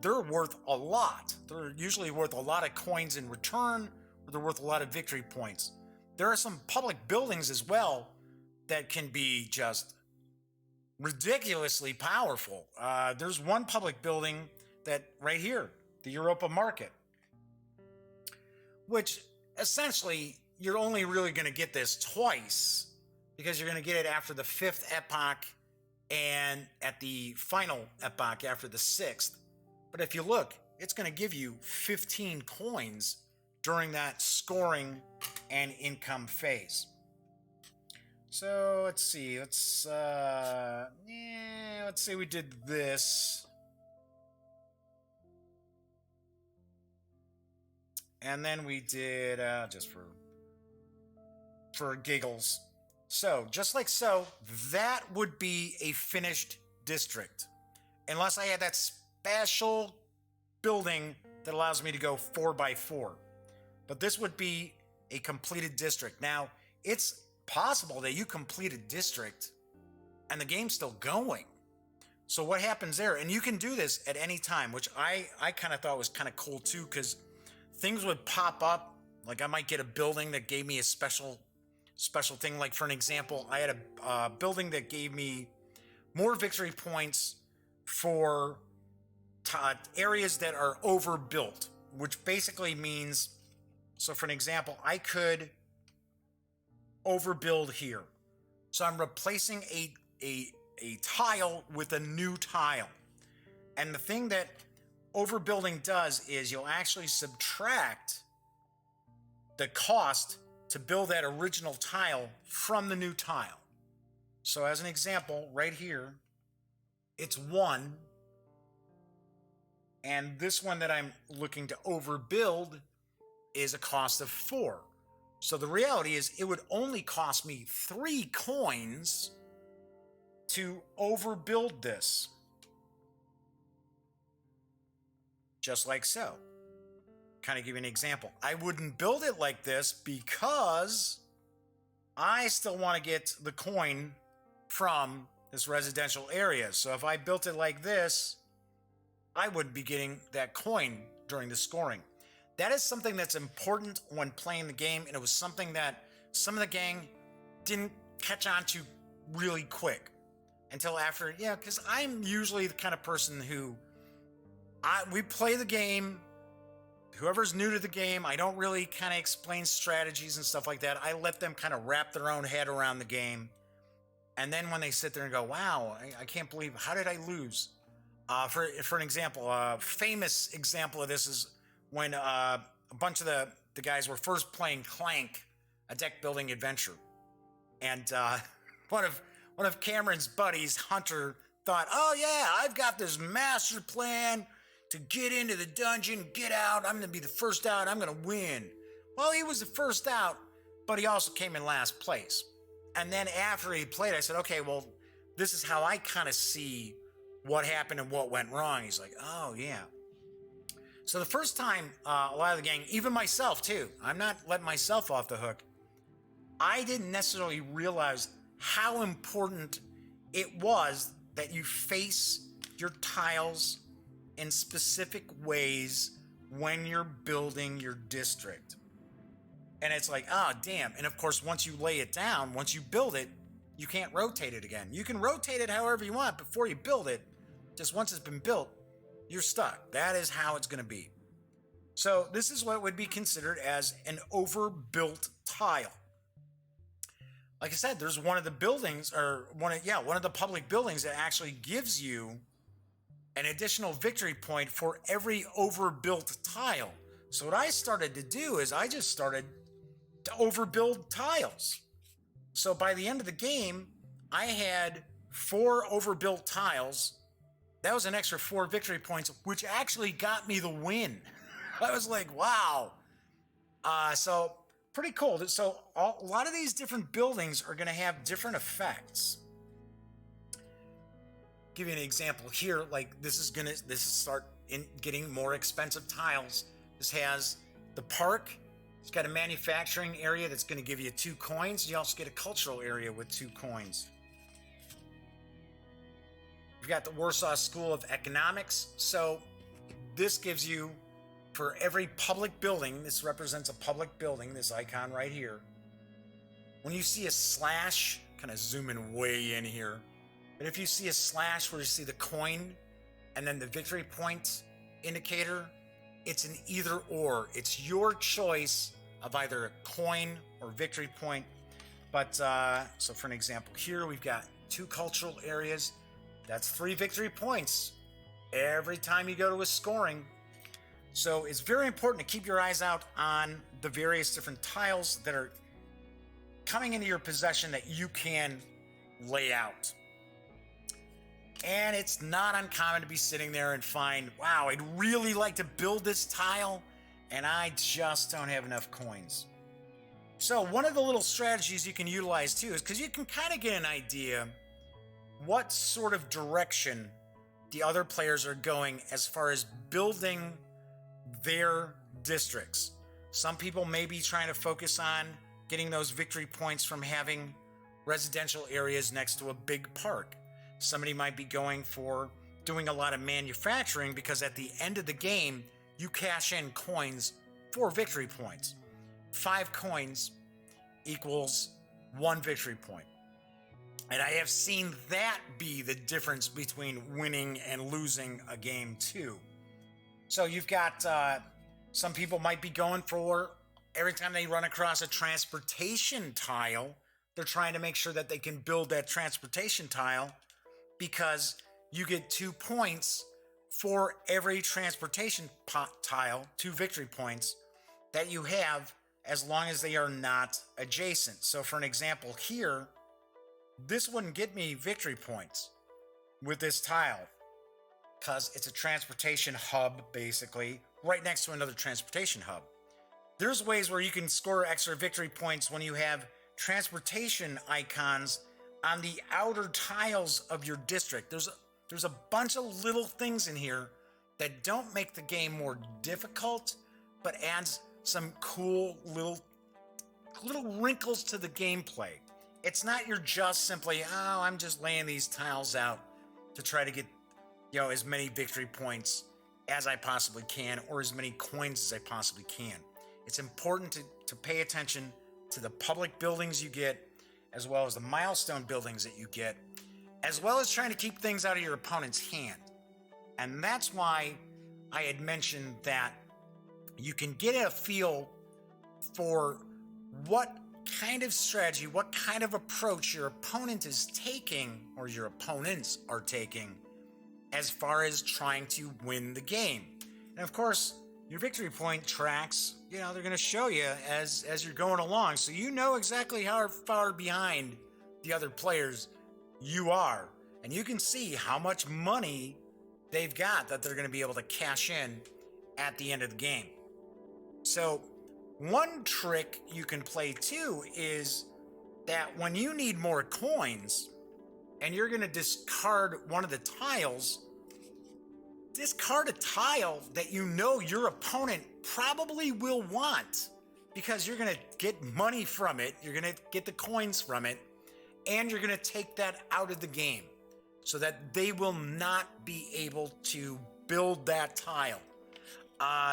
they're worth a lot. They're usually worth a lot of coins in return, or they're worth a lot of victory points. There are some public buildings as well that can be just ridiculously powerful. There's one public building that right here, the Europa Market, which essentially you're only really going to get this twice, because you're going to get it after the 5th epoch and at the final epoch after the 6th. But if you look, it's going to give you 15 coins during that scoring and income phase. So let's see, let's say we did this. And then we did, just for giggles. So, just like so, that would be a finished district. Unless I had that special building that allows me to go 4x4. But this would be a completed district. Now, it's possible that you complete a district and the game's still going. So what happens there? And you can do this at any time, which I kind of thought was kind of cool too, because things would pop up. Like I might get a building that gave me a special thing. Like for an example, I had a building that gave me more victory points for areas that are overbuilt, which basically means, so for an example, I could overbuild here. So I'm replacing a tile with a new tile. And the thing that overbuilding does is you'll actually subtract the cost to build that original tile from the new tile. So as an example, right here, it's 1. And this one that I'm looking to overbuild is a cost of 4. So the reality is it would only cost me 3 coins to overbuild this. Just like so. Kind of give you an example. I wouldn't build it like this because I still want to get the coin from this residential area. So if I built it like this, I wouldn't be getting that coin during the scoring. That is something that's important when playing the game, and it was something that some of the gang didn't catch on to really quick until after, because I'm usually the kind of person who we play the game. Whoever's new to the game, I don't really kind of explain strategies and stuff like that. I let them kind of wrap their own head around the game. And then when they sit there and go, wow, I can't believe, how did I lose? For an example, a famous example of this is when a bunch of the guys were first playing Clank, a deck building adventure. And one of Cameron's buddies, Hunter, thought, oh yeah, I've got this master plan to get into the dungeon, get out, I'm going to be the first out, I'm going to win. Well, he was the first out, but he also came in last place. And then after he played, I said, okay, well, this is how I kind of see what happened and what went wrong. He's like, oh, yeah. So the first time, a lot of the gang, even myself too, I'm not letting myself off the hook. I didn't necessarily realize how important it was that you face your tiles in specific ways when you're building your district. And it's like, oh, damn. And of course, once you lay it down, once you build it, you can't rotate it again. You can rotate it however you want before you build it. Just once it's been built, you're stuck. That is how it's going to be. So this is what would be considered as an overbuilt tile. Like I said, there's one of the buildings, or one of the public buildings that actually gives you an additional victory point for every overbuilt tile. So what I started to do is I just started to overbuild tiles. So by the end of the game, I had 4 overbuilt tiles. That was an extra 4 victory points, which actually got me the win. I was like, wow. So pretty cool. So a lot of these different buildings are going to have different effects. Give you an example here. Like this is start in getting more expensive tiles. This has the park. It's got a manufacturing area that's going to give you 2 coins. You also get a cultural area with 2 coins. We've got the Warsaw School of Economics. So this gives you, for every public building, this represents a public building, this icon right here. When you see a slash, kind of zooming way in here, but if you see a slash where you see the coin and then the victory point indicator, it's an either or. It's your choice of either a coin or victory point. But so for an example here, we've got 2 cultural areas. That's 3 victory points every time you go to a scoring. So it's very important to keep your eyes out on the various different tiles that are coming into your possession that you can lay out. And it's not uncommon to be sitting there and find, wow, I'd really like to build this tile, and I just don't have enough coins. So one of the little strategies you can utilize too is because you can kind of get an idea what sort of direction the other players are going as far as building their districts. Some people may be trying to focus on getting those victory points from having residential areas next to a big park. Somebody might be going for doing a lot of manufacturing because at the end of the game, you cash in coins for victory points. 5 coins equals 1 victory point. And I have seen that be the difference between winning and losing a game too. So you've got some people might be going for, every time they run across a transportation tile, they're trying to make sure that they can build that transportation tile, because you get 2 points for every transportation tile, 2 victory points that you have, as long as they are not adjacent. So for an example here, this wouldn't get me victory points with this tile because it's a transportation hub, basically, right next to another transportation hub. There's ways where you can score extra victory points when you have transportation icons on the outer tiles of your district. There's a bunch of little things in here that don't make the game more difficult, but adds some cool little wrinkles to the gameplay. It's not you're just simply, oh, I'm just laying these tiles out to try to get, as many victory points as I possibly can, or as many coins as I possibly can. It's important to pay attention to the public buildings you get, as well as the milestone buildings that you get, as well as trying to keep things out of your opponent's hand. And that's why I had mentioned that you can get a feel for what kind of strategy, what kind of approach your opponent is taking, or your opponents are taking, as far as trying to win the game. And of course, your victory point tracks, they're going to show you as you're going along, so you know exactly how far behind the other players you are. And you can see how much money they've got that they're going to be able to cash in at the end of the game. So one trick you can play too is that when you need more coins, and you're going to discard one of the tiles, discard a tile that you know your opponent probably will want, because you're going to get money from it, you're going to get the coins from it, and you're going to take that out of the game so that they will not be able to build that tile.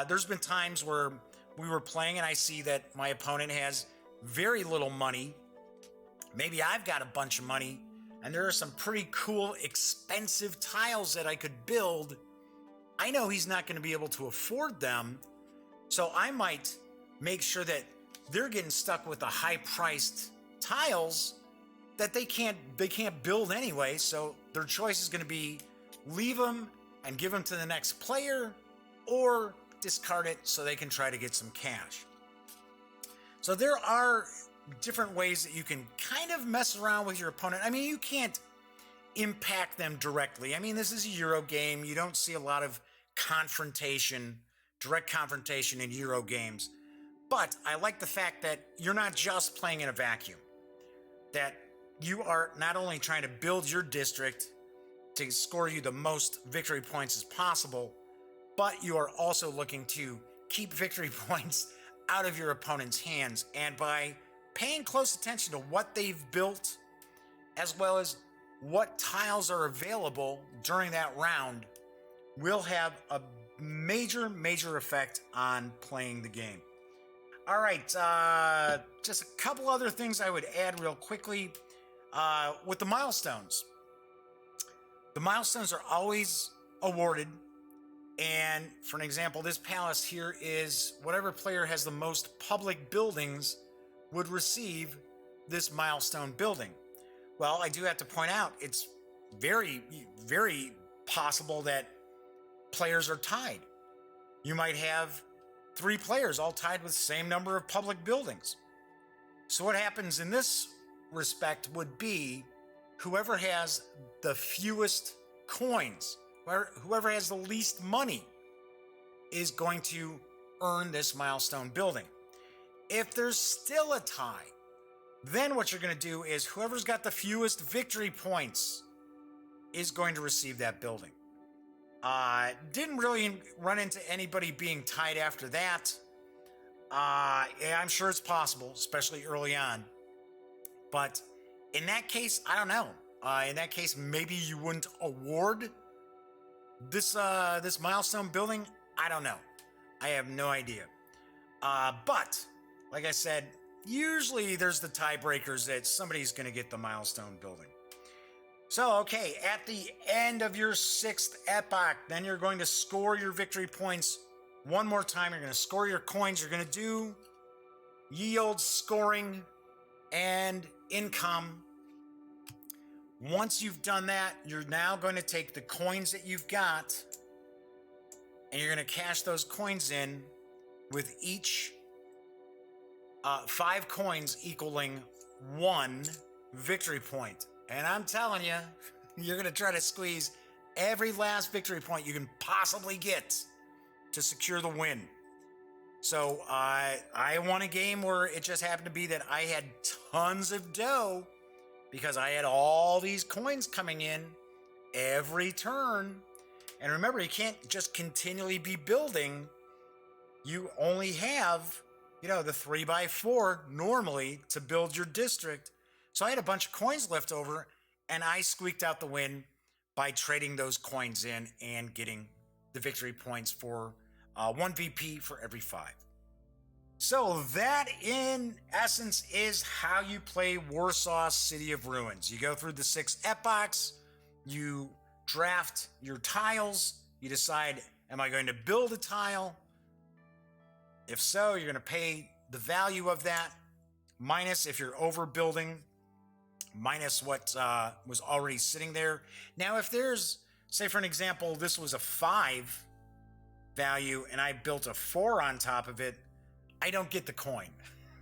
There's been times where we were playing and I see that my opponent has very little money. Maybe I've got a bunch of money, and there are some pretty cool, expensive tiles that I could build. I know he's not going to be able to afford them, so I might make sure that they're getting stuck with the high-priced tiles that they can't build anyway. So their choice is going to be leave them and give them to the next player, or discard it so they can try to get some cash. So there are different ways that you can kind of mess around with your opponent. I mean, you can't impact them directly. I mean, this is a Euro game. You don't see a lot of direct confrontation in Euro games. But I like the fact that you're not just playing in a vacuum, that you are not only trying to build your district to score you the most victory points as possible, but you are also looking to keep victory points out of your opponent's hands. And by paying close attention to what they've built, as well as what tiles are available during that round, will have a major, major effect on playing the game. All right, just a couple other things I would add real quickly. With the milestones. The milestones are always awarded. And for an example, this palace here is whatever player has the most public buildings would receive this milestone building. Well, I do have to point out, it's very, very possible that players are tied. You might have 3 players all tied with the same number of public buildings. So what happens in this respect would be whoever has the fewest coins, whoever has the least money, is going to earn this milestone building. If there's still a tie, then what you're going to do is whoever's got the fewest victory points is going to receive that building. Didn't really run into anybody being tied after that. Yeah, I'm sure it's possible, especially early on. But in that case, I don't know. In that case, maybe you wouldn't award this milestone building. I don't know. I have no idea. But like I said, usually there's the tiebreakers that somebody's going to get the milestone building. So, okay, at the end of your 6th epoch, then you're going to score your victory points one more time. You're going to score your coins. You're going to do yield scoring and income. Once you've done that, you're now going to take the coins that you've got and you're going to cash those coins in, with each 5 coins equaling 1 victory point. And I'm telling you, you're going to try to squeeze every last victory point you can possibly get to secure the win. So I won a game where it just happened to be that I had tons of dough because I had all these coins coming in every turn. And remember, you can't just continually be building. You only have, the 3x4 normally to build your district. So I had a bunch of coins left over, and I squeaked out the win by trading those coins in and getting the victory points for 1 VP for every 5. So that, in essence, is how you play Warsaw City of Ruins. You go through the 6 epochs, you draft your tiles, you decide, am I going to build a tile? If so, you're going to pay the value of that, minus if you're overbuilding, minus what was already sitting there. Now, if there's, say for an example, this was a 5 value and I built a 4 on top of it, I don't get the coin.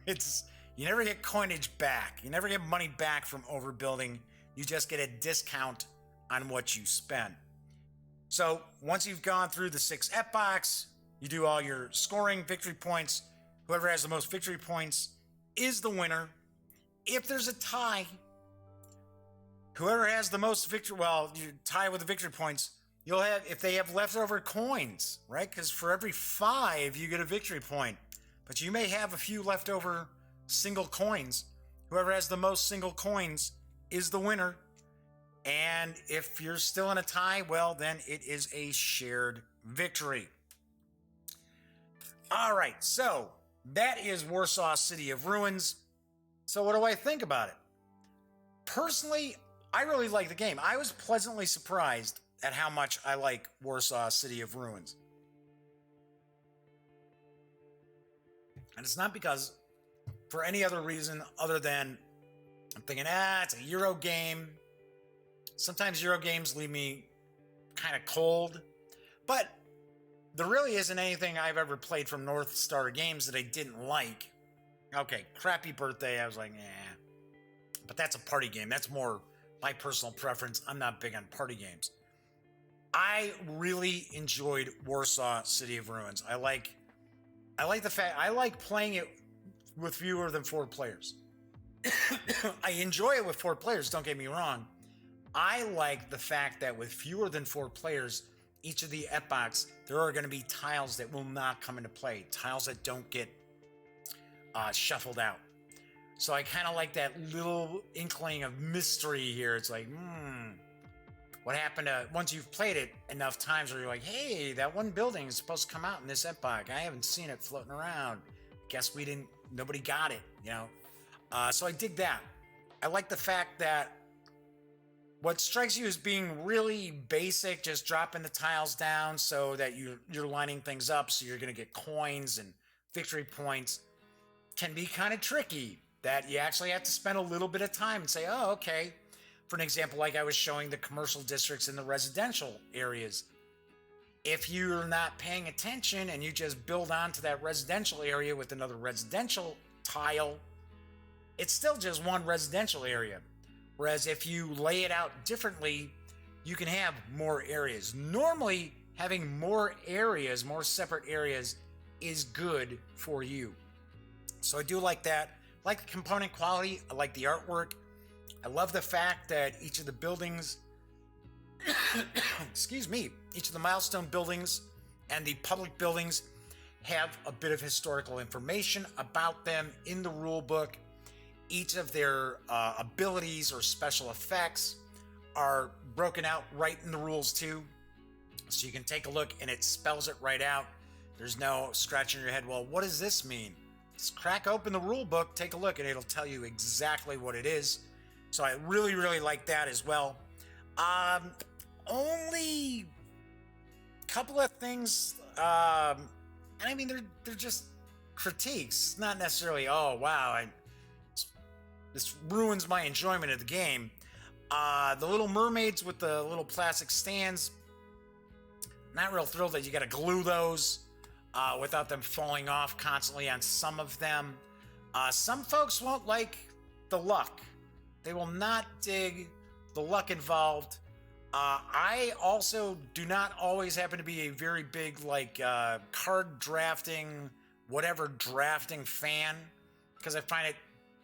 You never get coinage back. You never get money back from overbuilding. You just get a discount on what you spend. So once you've gone through the 6 epochs, you do all your scoring, victory points. Whoever has the most victory points is the winner. If there's a tie, Whoever has the most victory, well, you tie with the victory points. You'll have, if they have leftover coins, right? Because for every 5, you get a victory point. But you may have a few leftover single coins. Whoever has the most single coins is the winner. And if you're still in a tie, well, then it is a shared victory. All right, so that is Warsaw City of Ruins. So what do I think about it? Personally, I really like the game. I was pleasantly surprised at how much I like Warsaw City of Ruins. And it's not because for any other reason other than I'm thinking, it's a Euro game. Sometimes Euro games leave me kind of cold. But there really isn't anything I've ever played from North Star Games that I didn't like. Okay, Crappy Birthday, I was like, But that's a party game. That's more my personal preference. I'm not big on party games. I really enjoyed Warsaw City of Ruins. I like the fact I like playing it with fewer than 4 players. I enjoy it with 4 players, don't get me wrong. I like the fact that with fewer than 4 players, each of the epochs, there are going to be tiles that will not come into play. Tiles that don't get shuffled out. So I kind of like that little inkling of mystery here. It's like, what happened to, once you've played it enough times where you're like, hey, that one building is supposed to come out in this epoch. I haven't seen it floating around. Guess nobody got it, So I dig that. I like the fact that what strikes you as being really basic, just dropping the tiles down so that you're lining things up so you're going to get coins and victory points, can be kind of tricky. That you actually have to spend a little bit of time and say, oh, okay. For an example, like I was showing the commercial districts in the residential areas. If you're not paying attention and you just build onto that residential area with another residential tile, it's still just one residential area. Whereas if you lay it out differently, you can have more areas. Normally, having more areas, more separate areas, is good for you. So I do like that. I like the component quality. I like the artwork. I love the fact that each of the buildings, each of the milestone buildings and the public buildings have a bit of historical information about them in the rule book. Each of their abilities or special effects are broken out right in the rules too. So you can take a look and it spells it right out. There's no scratching your head, well, what does this mean? Just crack open the rule book, take a look, and it'll tell you exactly what it is. So I really, really like that as well. Only couple of things, and I mean, they're just critiques. It's not necessarily, oh, wow, this ruins my enjoyment of the game. The little mermaids with the little plastic stands, not real thrilled that you got to glue those without them falling off constantly on some of them. Some folks won't like the luck. They will not dig the luck involved. I also do not always happen to be a very big card drafting, whatever drafting fan, because I find it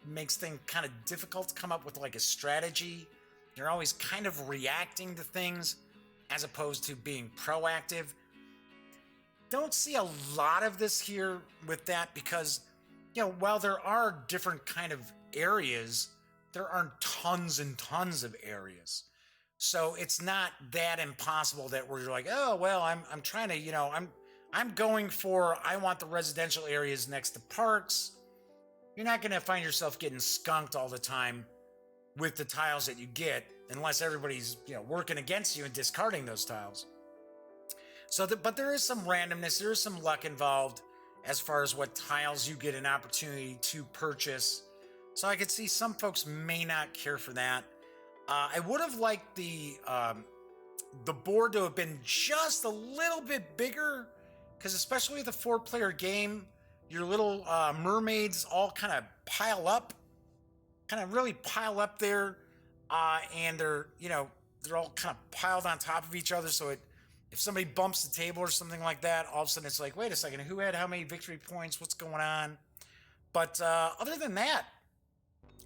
makes things kind of difficult to come up with like a strategy. You're always kind of reacting to things as opposed to being proactive. Don't see a lot of this here with that because, while there are different kind of areas, there aren't tons and tons of areas. So it's not that impossible that where you're like, oh, well, I'm trying to, I'm going for, I want the residential areas next to parks. You're not going to find yourself getting skunked all the time with the tiles that you get unless everybody's, working against you and discarding those tiles. So, but there is some randomness, there is some luck involved as far as what tiles you get an opportunity to purchase. So I could see some folks may not care for that. I would have liked the board to have been just a little bit bigger, because especially with a 4-player game, your little mermaids all kind of really pile up there, and they're all kind of piled on top of each other. So if somebody bumps the table or something like that, all of a sudden it's like, wait a second, who had how many victory points? What's going on? But other than that,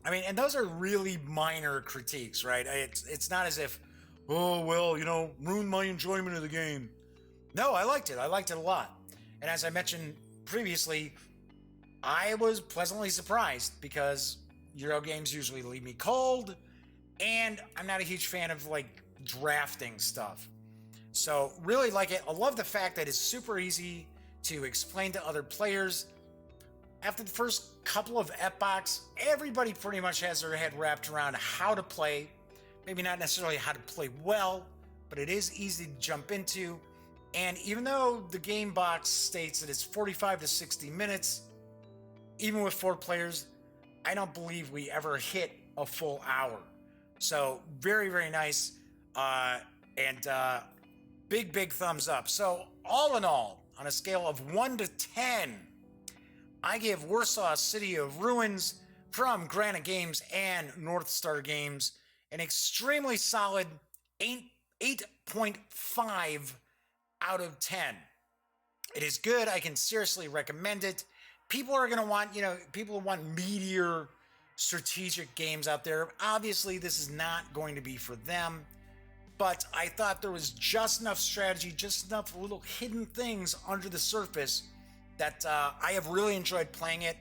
I mean, and those are really minor critiques, right? It's not as if, oh, well, ruined my enjoyment of the game. No, I liked it. I liked it a lot. And as I mentioned previously, I was pleasantly surprised because Euro games usually leave me cold, and I'm not a huge fan of like drafting stuff. So really like it. I love the fact that it's super easy to explain to other players. After the first couple of epochs, everybody pretty much has their head wrapped around how to play. Maybe not necessarily how to play well, but it is easy to jump into. And even though the game box states that it's 45 to 60 minutes, even with 4 players, I don't believe we ever hit a full hour. So very, very nice. And big thumbs up. So all in all, on a scale of 1 to 10, I give Warsaw City of Ruins from Granna Games and North Star Games an extremely solid 8.5 out of 10. It is good. I can seriously recommend it. People are going to want, people want meatier strategic games out there. Obviously, this is not going to be for them, but I thought there was just enough strategy, just enough little hidden things under the surface that I have really enjoyed playing it,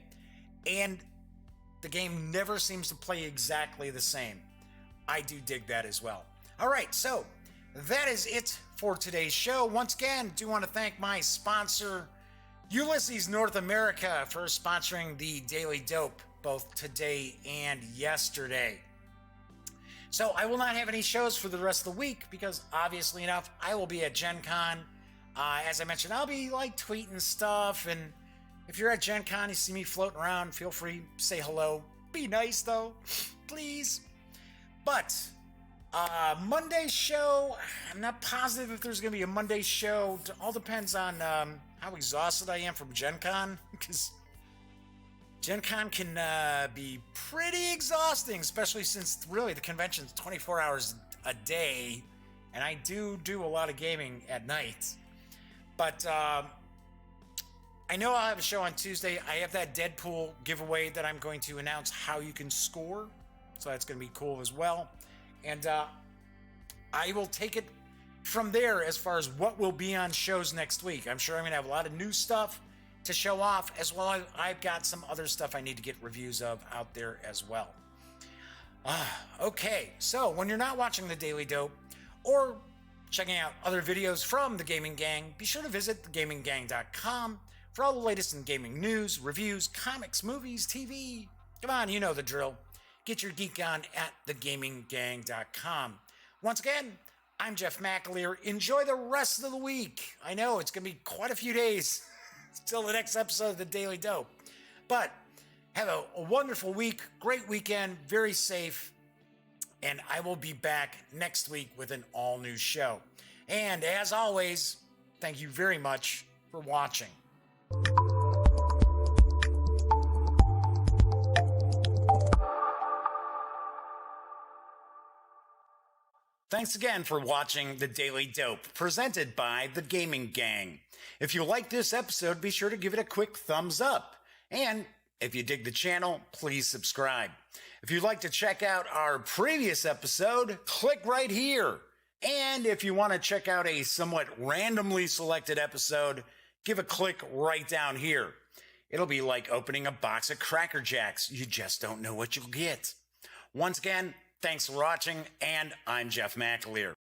and the game never seems to play exactly the same. I do dig that as well. All right, so that is it for today's show. Once again, do want to thank my sponsor, Ulisses North America, for sponsoring the Daily Dope both today and yesterday. So I will not have any shows for the rest of the week because obviously enough, I will be at Gen Con. As I mentioned, I'll be like tweeting stuff, and if you're at Gen Con, you see me floating around, feel free, say hello. Be nice though, please. But Monday's show, I'm not positive if there's going to be a Monday show. It all depends on how exhausted I am from Gen Con, because Gen Con can be pretty exhausting, especially since really the convention's 24 hours a day, and I do a lot of gaming at night. But I know I'll have a show on Tuesday. I have that Deadpool giveaway that I'm going to announce how you can score, so that's going to be cool as well. And I will take it from there as far as what will be on shows next week. I'm sure I'm going to have a lot of new stuff to show off, as well as I've got some other stuff I need to get reviews of out there as well. Okay, so when you're not watching the Daily Dope or checking out other videos from the Gaming Gang, be sure to visit thegaminggang.com for all the latest in gaming news, reviews, comics, movies, TV. Come on, you know the drill. Get your geek on at thegaminggang.com. Once again, I'm Jeff McAleer. Enjoy the rest of the week. I know it's going to be quite a few days till the next episode of the Daily Dope. But have a wonderful week, great weekend, very safe. And I will be back next week with an all-new show. And as always, thank you very much for watching. Thanks again for watching The Daily Dope, presented by The Gaming Gang. If you like this episode, be sure to give it a quick thumbs up. And if you dig the channel, please subscribe. If you'd like to check out our previous episode, click right here. And if you want to check out a somewhat randomly selected episode, give a click right down here. It'll be like opening a box of Cracker Jacks. You just don't know what you'll get. Once again, thanks for watching, and I'm Jeff McAleer.